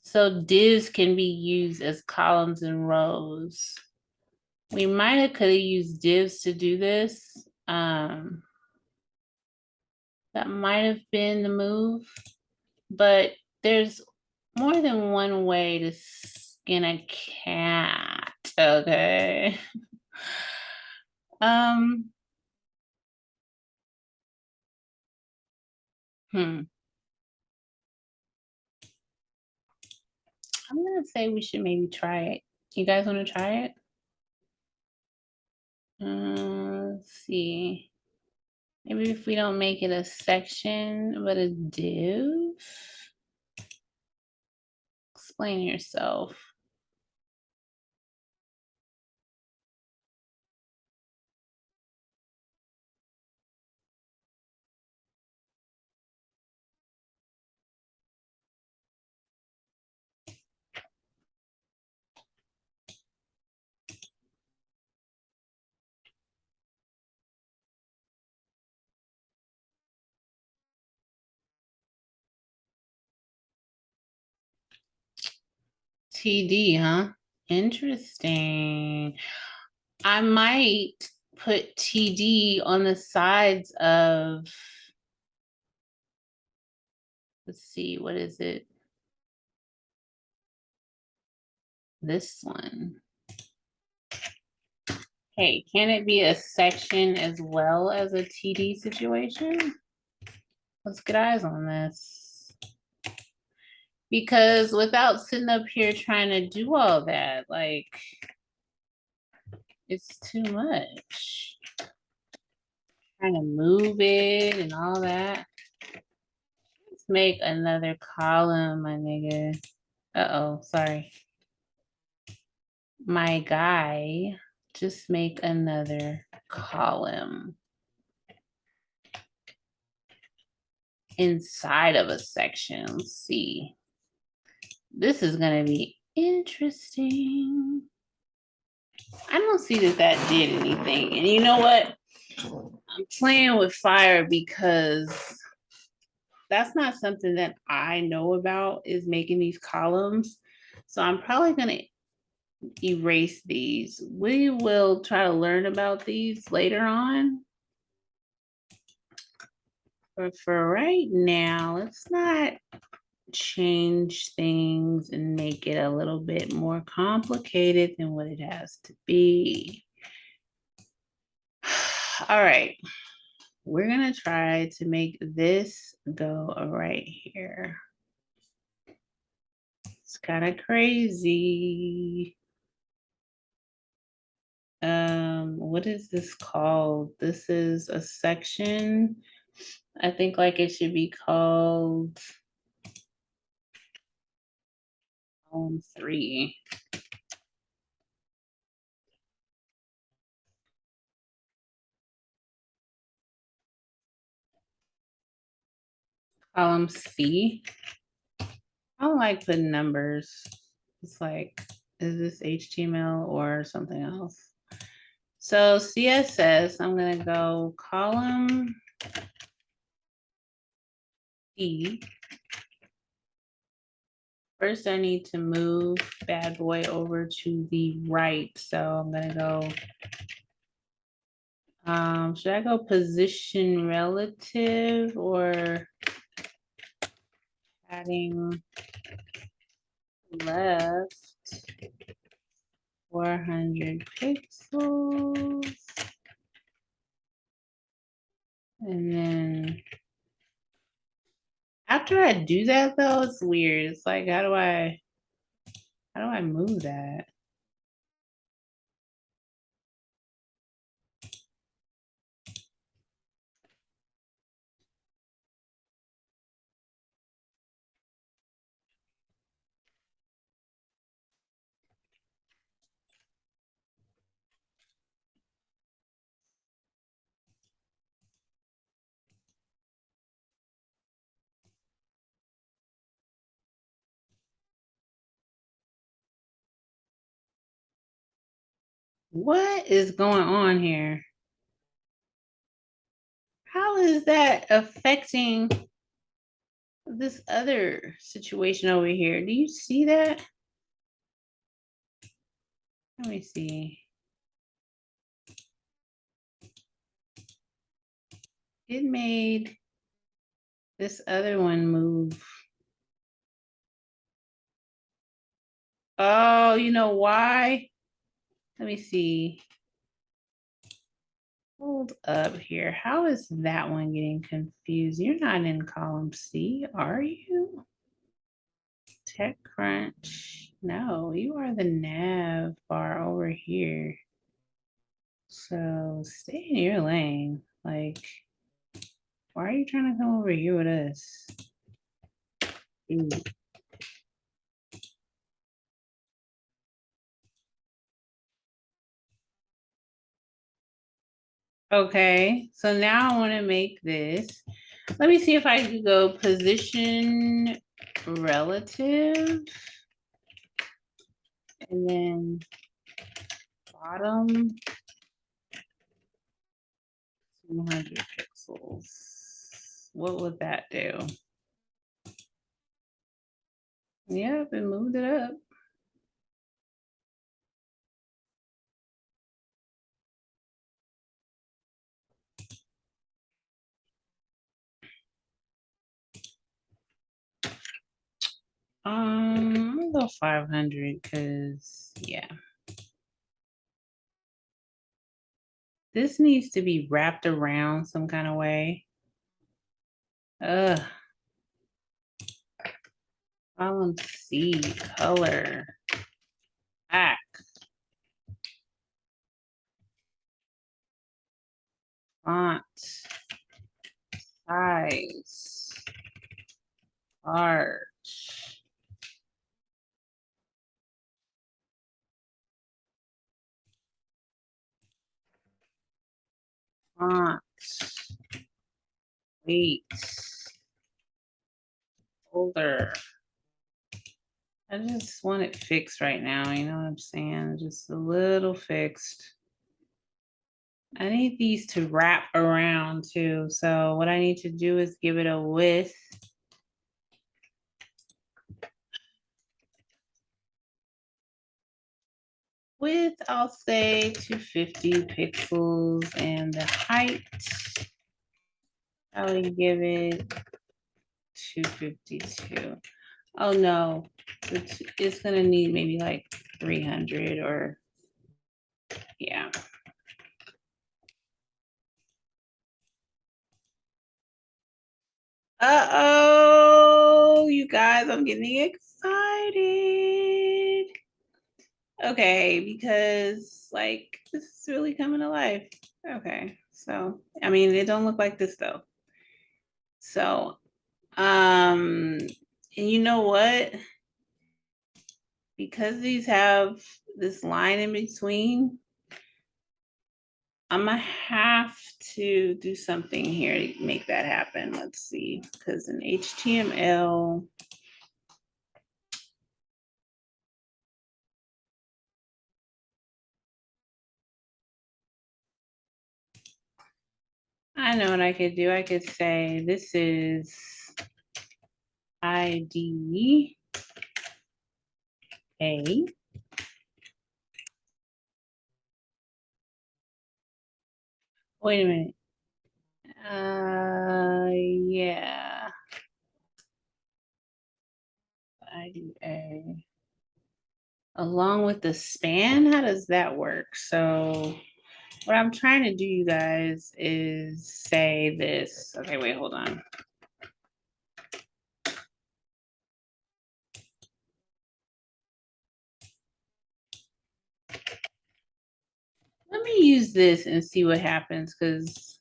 So divs can be used as columns and rows. We might have could have used divs to do this. That might have been the move, but there's more than one way to skin a cat, okay? I'm gonna say we should maybe try it. You guys want to try it? Let's see. Maybe if we don't make it a section, but a div. Explain yourself. TD, huh? Interesting. I might put TD on the sides of, let's see, what is it? This one. Hey, can it be a section as well as a TD situation? Let's get eyes on this. Because without sitting up here trying to do all that, like, it's too much. Trying to move it and all that. Let's make another column, my nigga. Uh-oh, sorry. My guy, just make another column inside of a section. Let's see. This is gonna be interesting. I don't see that that did anything. And you know what? I'm playing with fire because that's not something that I know about, is making these columns. So I'm probably gonna erase these. We will try to learn about these later on. But for right now, let's not change things and make it a little bit more complicated than what it has to be. All right, we're gonna try to make this go right here. It's kind of crazy. What is this called? This is a section. I think like it should be called column 3. Column C. I don't like the numbers. It's like, is this HTML or something else? So CSS, I'm gonna go column E. First, I need to move bad boy over to the right. So I'm gonna go, should I go position relative or adding left 400 pixels? And then after I do that though, it's weird. It's like, how do I move that? What is going on here? How is that affecting this other situation over here? Do you see that? Let me see. It made this other one move. Oh, you know why? Let me see. Hold up here. How is that one getting confused? You're not in column C, are you? TechCrunch. No, you are the nav bar over here. So stay in your lane. Like, why are you trying to come over here with us? Ooh. Okay, so now I want to make this. Let me see if I could go position relative and then bottom 200 pixels. What would that do? Yep, it moved it up. I'm gonna go 500 because yeah. This needs to be wrapped around some kind of way. Ugh. Column C, color, black. Font, size, large. Font, weight, folder. I just want it fixed right now, you know what I'm saying? Just a little fixed. I need these to wrap around too. So what I need to do is give it a width. Width, I'll say 250 pixels, and the height, I would give it 252. Oh no, it's gonna need maybe like 300 or yeah. Uh-oh, you guys, I'm getting excited. Okay, because like this is really coming to life. Okay, so I mean, it don't look like this though. So, and you know what? Because these have this line in between, I'm gonna have to do something here to make that happen. Let's see, because in HTML, I know what I could do. I could say this is ID A. Wait a minute. Yeah. ID A. Along with the span, how does that work? So what I'm trying to do, you guys, is say this. Okay, wait, hold on. Let me use this and see what happens, because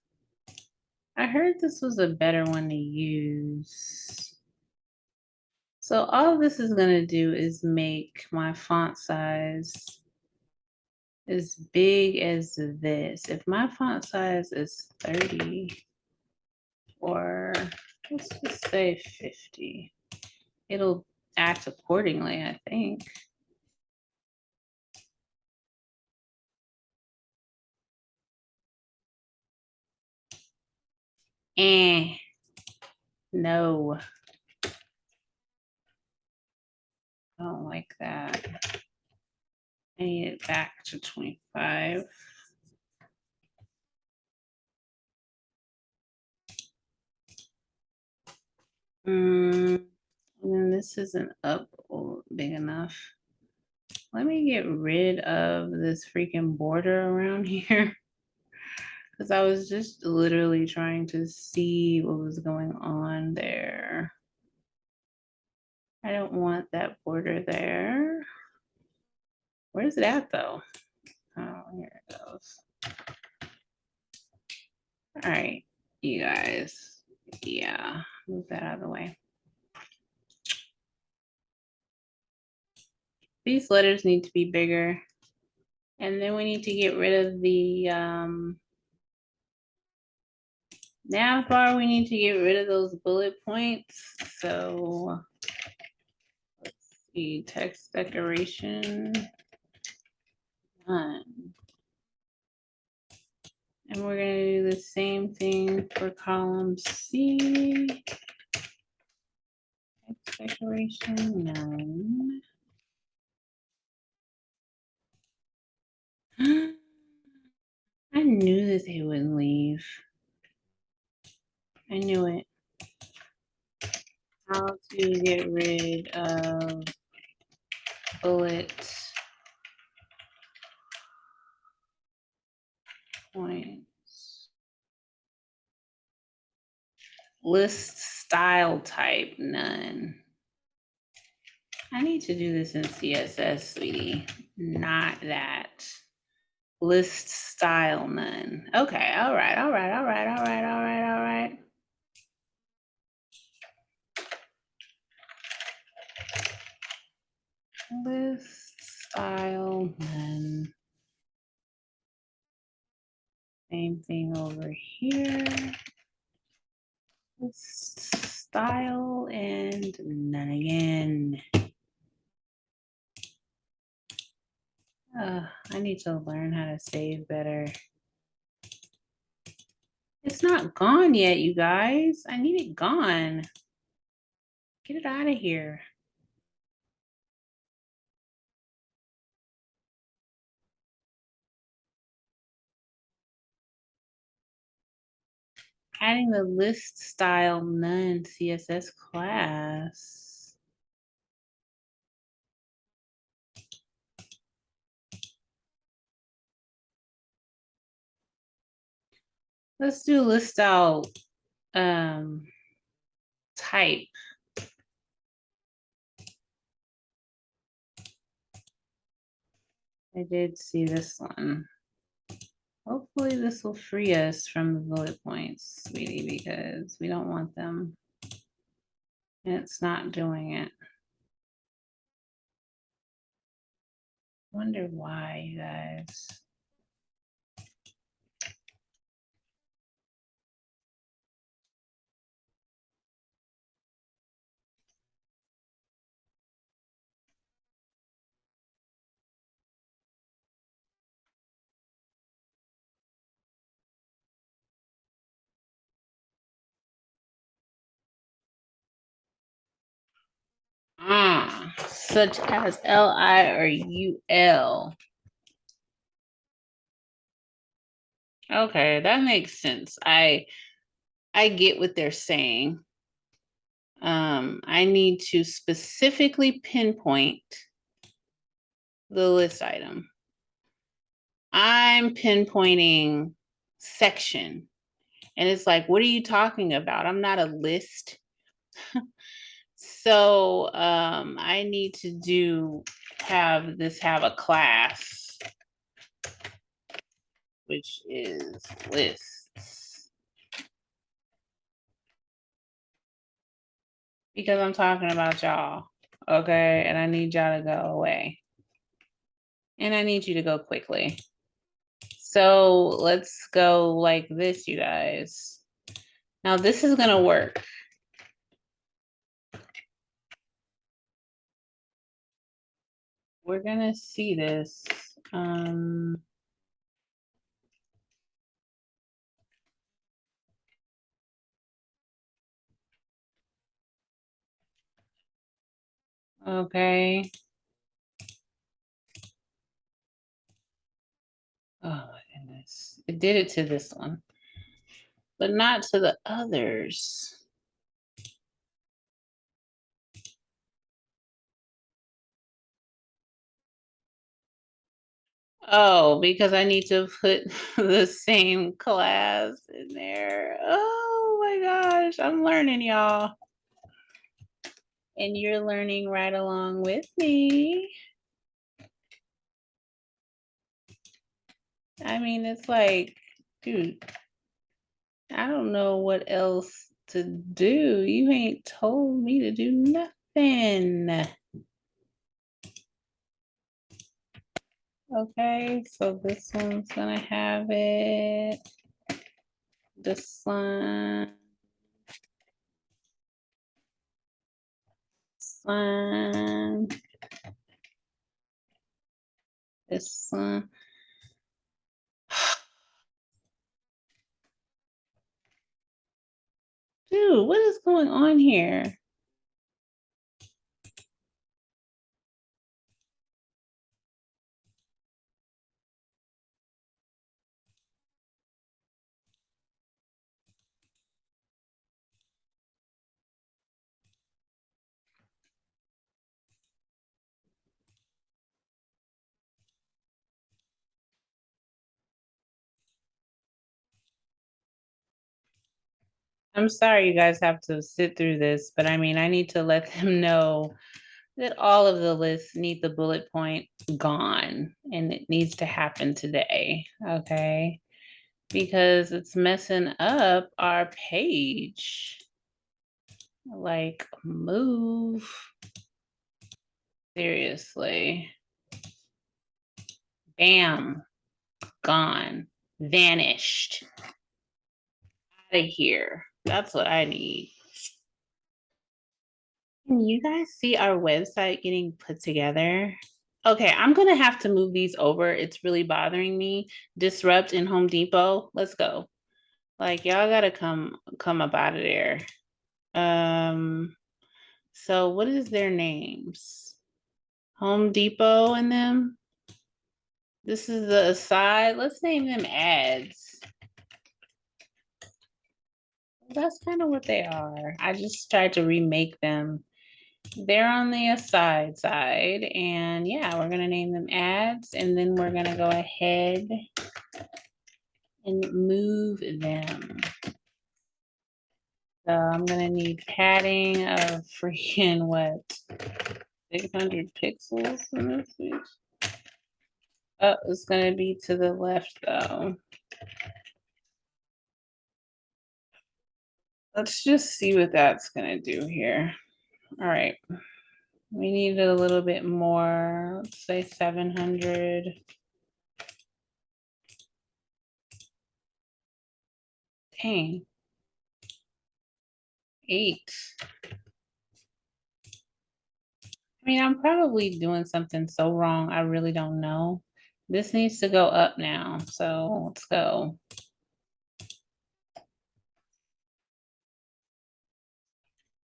I heard this was a better one to use. So all this is going to do is make my font size as big as this. If my font size is 30, or let's just say 50, it'll act accordingly, I think. No. I don't like that. I need it back to 25. And then this isn't up big enough. Let me get rid of this freaking border around here, because I was just literally trying to see what was going on there. I don't want that border there. Where's it at though? Oh, here it goes. All right, you guys. Yeah, move that out of the way. These letters need to be bigger. And then we need to get rid of the nav bar. We need to get rid of those bullet points. So let's see, text decoration. None. And we're going to do the same thing for column C. Text decoration, none. I knew that they wouldn't leave. I knew it. How to get rid of bullet point. List style type, none. I need to do this in CSS, sweetie, not that. List style, none. Okay, all right, all right, all right, all right, all right, all right. List style, none. Same thing over here. List style and none again. I need to learn how to save better. It's not gone yet, you guys. I need it gone. Get it out of here. Adding the list style none CSS class. Let's do list style type. I did see this one. Hopefully this will free us from the bullet points, sweetie, because we don't want them. And it's not doing it. Wonder why, you guys. Such as LI or UL. Okay, that makes sense. I get what they're saying. I need to specifically pinpoint the list item. I'm pinpointing section. And it's like, what are you talking about? I'm not a list. So I need to have a class, which is lists. Because I'm talking about y'all, okay? And I need y'all to go away. And I need you to go quickly. So let's go like this, you guys. Now this is gonna work. We're gonna see this. Okay. Oh my goodness. It did it to this one, but not to the others. Oh, because I need to put the same class in there. Oh my gosh, I'm learning, y'all. And you're learning right along with me. I mean, it's like, dude, I don't know what else to do. You ain't told me to do nothing. Okay, so this one's gonna have it. This one. This one. This one. Dude, what is going on here? I'm sorry you guys have to sit through this, but I mean, I need to let them know that all of the lists need the bullet point gone and it needs to happen today, okay? Because it's messing up our page. Like, move. Seriously. Bam. Gone. Vanished. Out of here. That's what I need. Can you guys see our website getting put together? Okay, I'm gonna have to move these over. It's really bothering me. Disrupt in Home Depot. Let's go. Like y'all gotta come up out of there. So what is their names? Home Depot and them. This is the aside. Let's name them ads. That's kind of what they are. I just tried to remake them. They're on the aside side, and yeah, we're gonna name them ads, and then we're gonna go ahead and move them. So I'm gonna need padding of freaking what? 600 pixels in this piece. Oh, it's gonna be to the left though. Let's just see what that's gonna do here. All right. We need a little bit more, let's say 700. Dang. 8. I mean, I'm probably doing something so wrong, I really don't know. This needs to go up now, so let's go.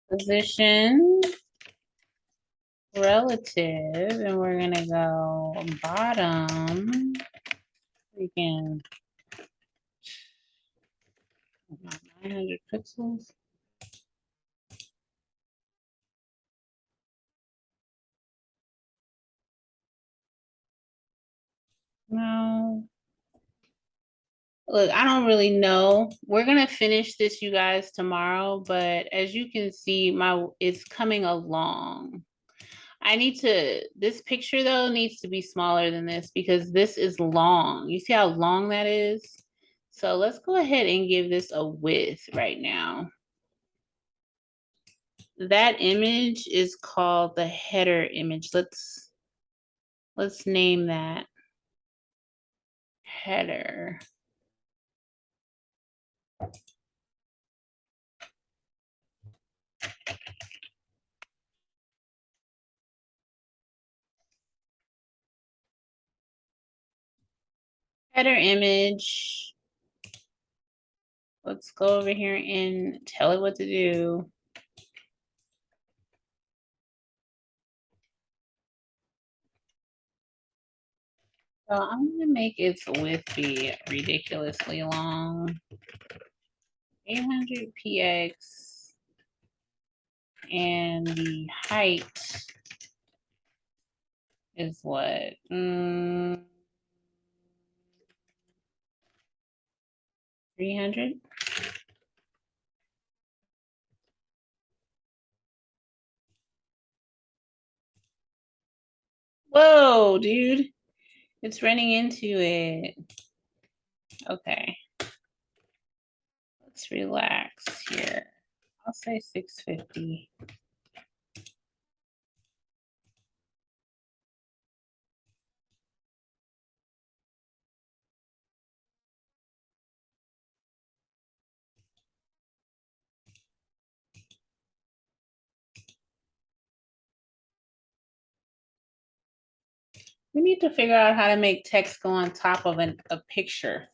Position, relative, and we're gonna go bottom. Freaking 900 pixels. No. Look, I don't really know. We're gonna finish this, you guys, tomorrow, but as you can see, it's coming along. I need to, this picture though needs to be smaller than this because this is long. You see how long that is? So let's go ahead and give this a width right now. That image is called the header image. Let's name that header. Header image. Let's go over here and tell it what to do. So I'm gonna make its width be ridiculously long. 800 px, and the height is what? 300? Whoa, dude. It's running into it. Okay. Let's relax here. I'll say 650. We need to figure out how to make text go on top of a picture.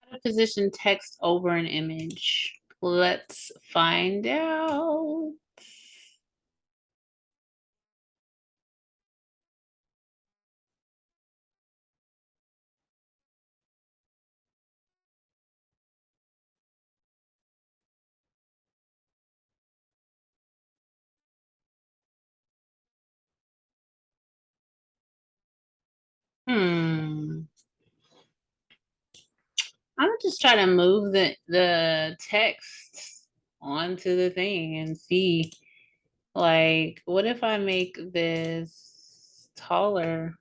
How to position text over an image. Let's find out. I'm gonna just try to move the text onto the thing and see, like, what if I make this taller?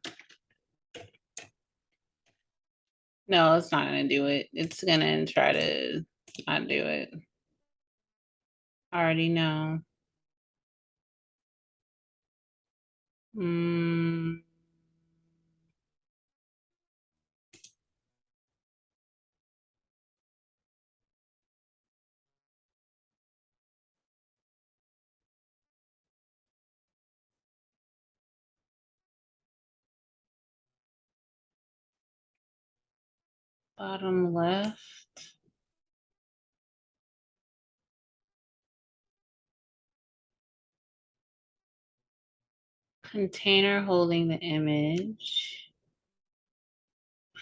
No, it's not gonna do it. It's gonna try to not do it. I already know. Mm. Bottom left. Container holding the image.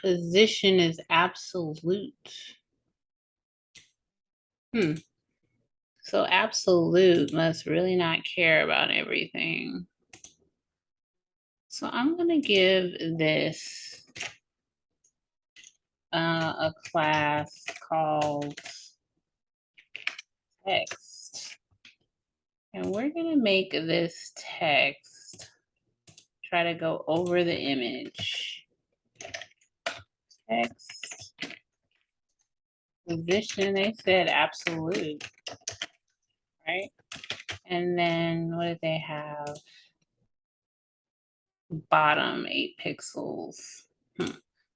Position is absolute. So absolute must really not care about everything. So I'm gonna give this a class called text. And we're gonna make this text try to go over the image. Text position, they said absolute, right? And then what did they have? Bottom 8 pixels.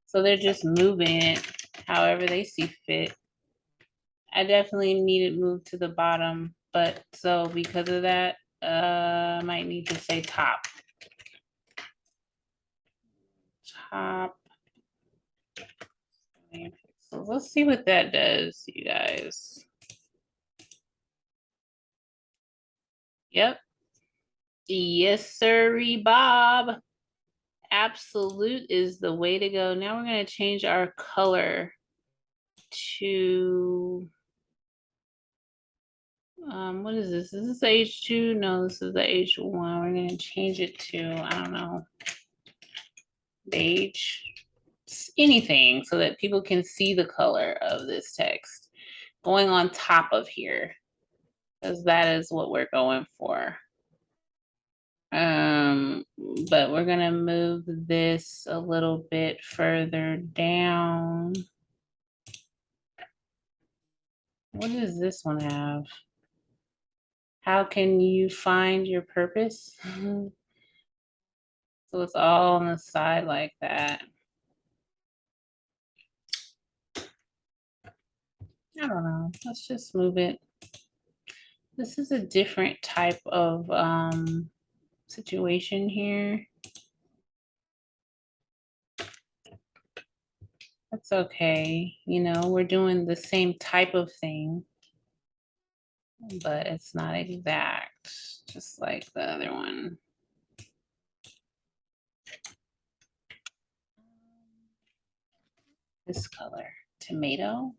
So they're just moving it however they see fit. I definitely need it moved to the bottom, but so because of that, I might need to say top. Top. So let's see what that does, you guys. Yep. Yes, sirree, Bob. Absolute is the way to go. Now we're going to change our color to, what is this? Is this H2? No, this is the H1. We're going to change it to, I don't know, beige. Anything so that people can see the color of this text going on top of here, because that is what we're going for. But we're gonna move this a little bit further down. What does this one have? How can you find your purpose? So it's all on the side like that. I don't know. Let's just move it. This is a different type of situation here. That's okay. You know, we're doing the same type of thing, but it's not exact, just like the other one. This color, tomato,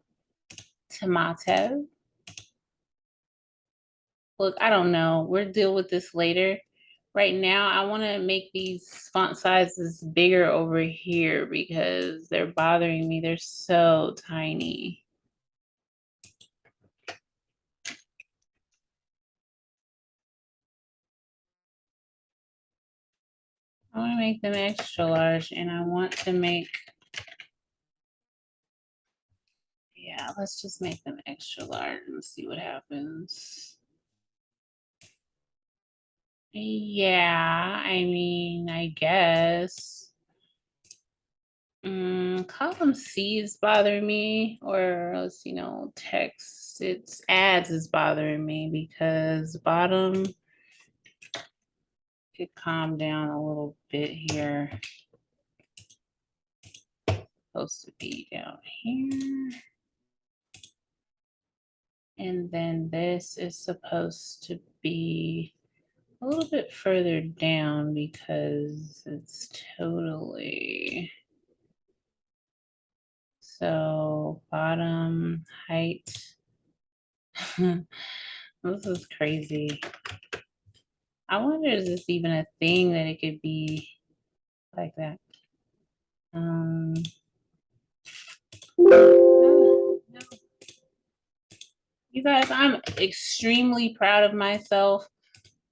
tomato. Look, I don't know. We'll deal with this later. Right now, I want to make these font sizes bigger over here because they're bothering me. They're so tiny. I want to make them extra large, and I want to make, yeah, let's just make them extra large and see what happens. Yeah, I mean, I guess. Column C is bothering me, or else, you know, text, it's ads is bothering me because bottom could calm down a little bit here. Supposed to be down here. And then this is supposed to be a little bit further down because it's totally, so bottom height. This is crazy. I wonder, is this even a thing that it could be like that? No. You guys, I'm extremely proud of myself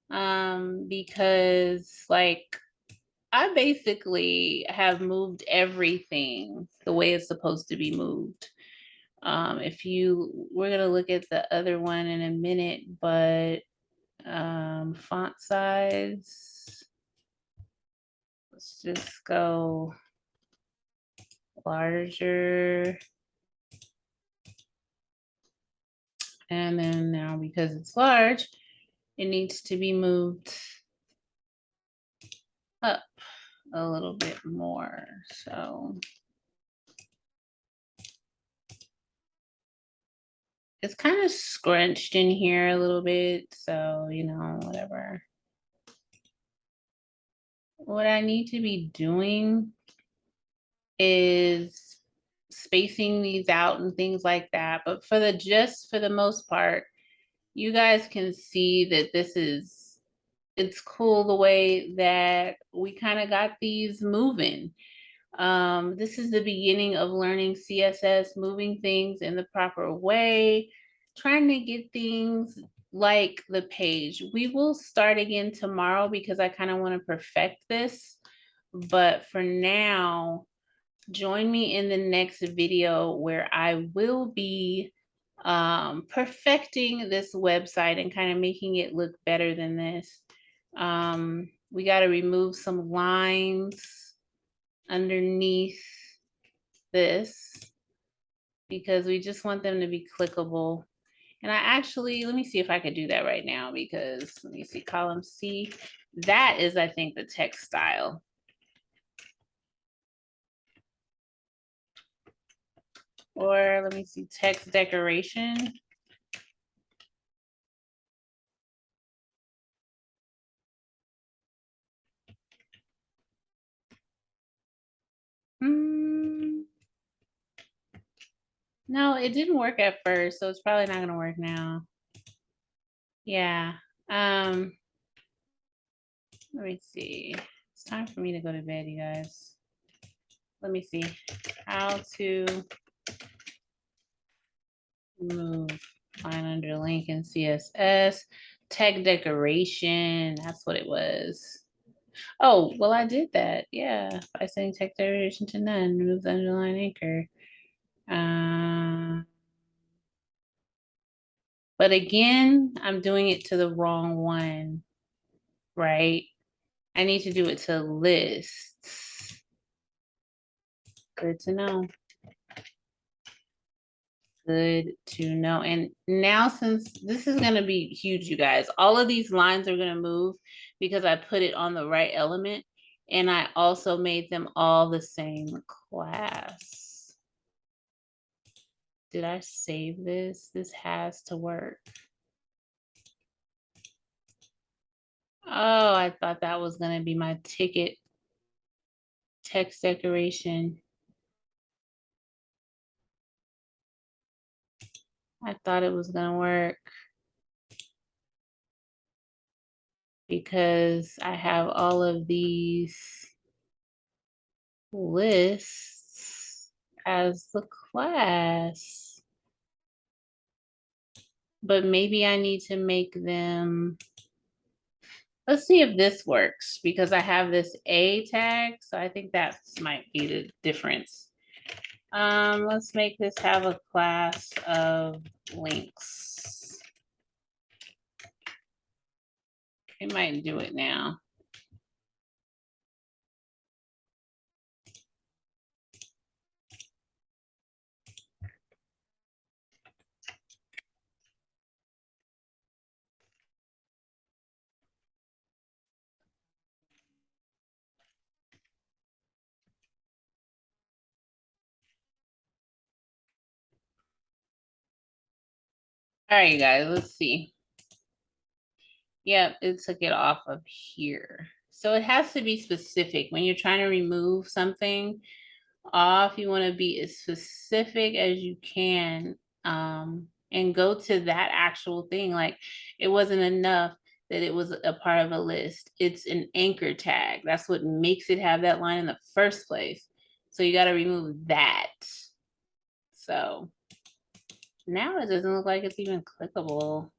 because like I basically have moved everything the way it's supposed to be moved. We're gonna look at the other one in a minute, but font size, let's just go larger. And then now because it's large, it needs to be moved up a little bit more. So it's kind of scrunched in here a little bit. So, you know, whatever. What I need to be doing is spacing these out and things like that. But for the most part, you guys can see that it's cool the way that we kind of got these moving. This is the beginning of learning CSS, moving things in the proper way, trying to get things like the page. We will start again tomorrow because I kind of want to perfect this. But for now, join me in the next video where I will be perfecting this website and kind of making it look better than this. We got to remove some lines underneath this because we just want them to be clickable. And I actually, let me see if I could do that right now because let me see, column C. That is, I think, the text style. Or let me see, text decoration. No, it didn't work at first, so it's probably not gonna work now. Yeah. Let me see. It's time for me to go to bed, you guys. Let me see. How to move line under link in CSS. Tag decoration. That's what it was. Oh, well, I did that. Yeah. By setting tag decoration to none, remove the underline anchor. But again, I'm doing it to the wrong one, right? I need to do it to lists. Good to know. Good to know. And now since this is going to be huge, you guys, all of these lines are going to move because I put it on the right element. And I also made them all the same class. Did I save this? This has to work. Oh, I thought that was going to be my ticket text decoration. I thought it was going to work because I have all of these lists as the class. But maybe I need to make them, let's see if this works because I have this A tag. So I think that might be the difference. Let's make this have a class of links. It might do it now. All right, you guys, let's see. Yep, it took it off of here. So it has to be specific. When you're trying to remove something off, you want to be as specific as you can, and go to that actual thing. Like, it wasn't enough that it was a part of a list. It's an anchor tag. That's what makes it have that line in the first place. So you got to remove that. So now it doesn't look like it's even clickable.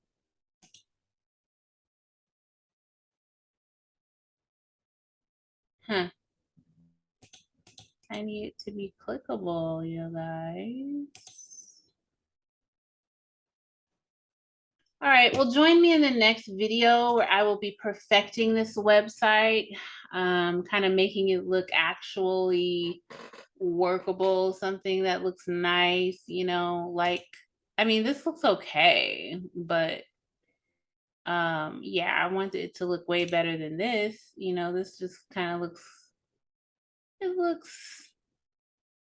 Huh. I need it to be clickable, you guys. All right, well, join me in the next video where I will be perfecting this website, kind of making it look actually workable, something that looks nice, you know, like, I mean, this looks okay, but yeah, I want it to look way better than this. You know, this just kind of looks, it looks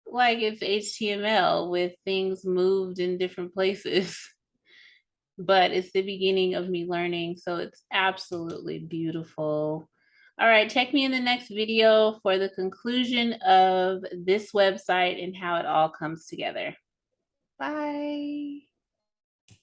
like it's HTML with things moved in different places. But it's the beginning of me learning, so it's absolutely beautiful. All right, check me in the next video for the conclusion of this website and how it all comes together. Bye.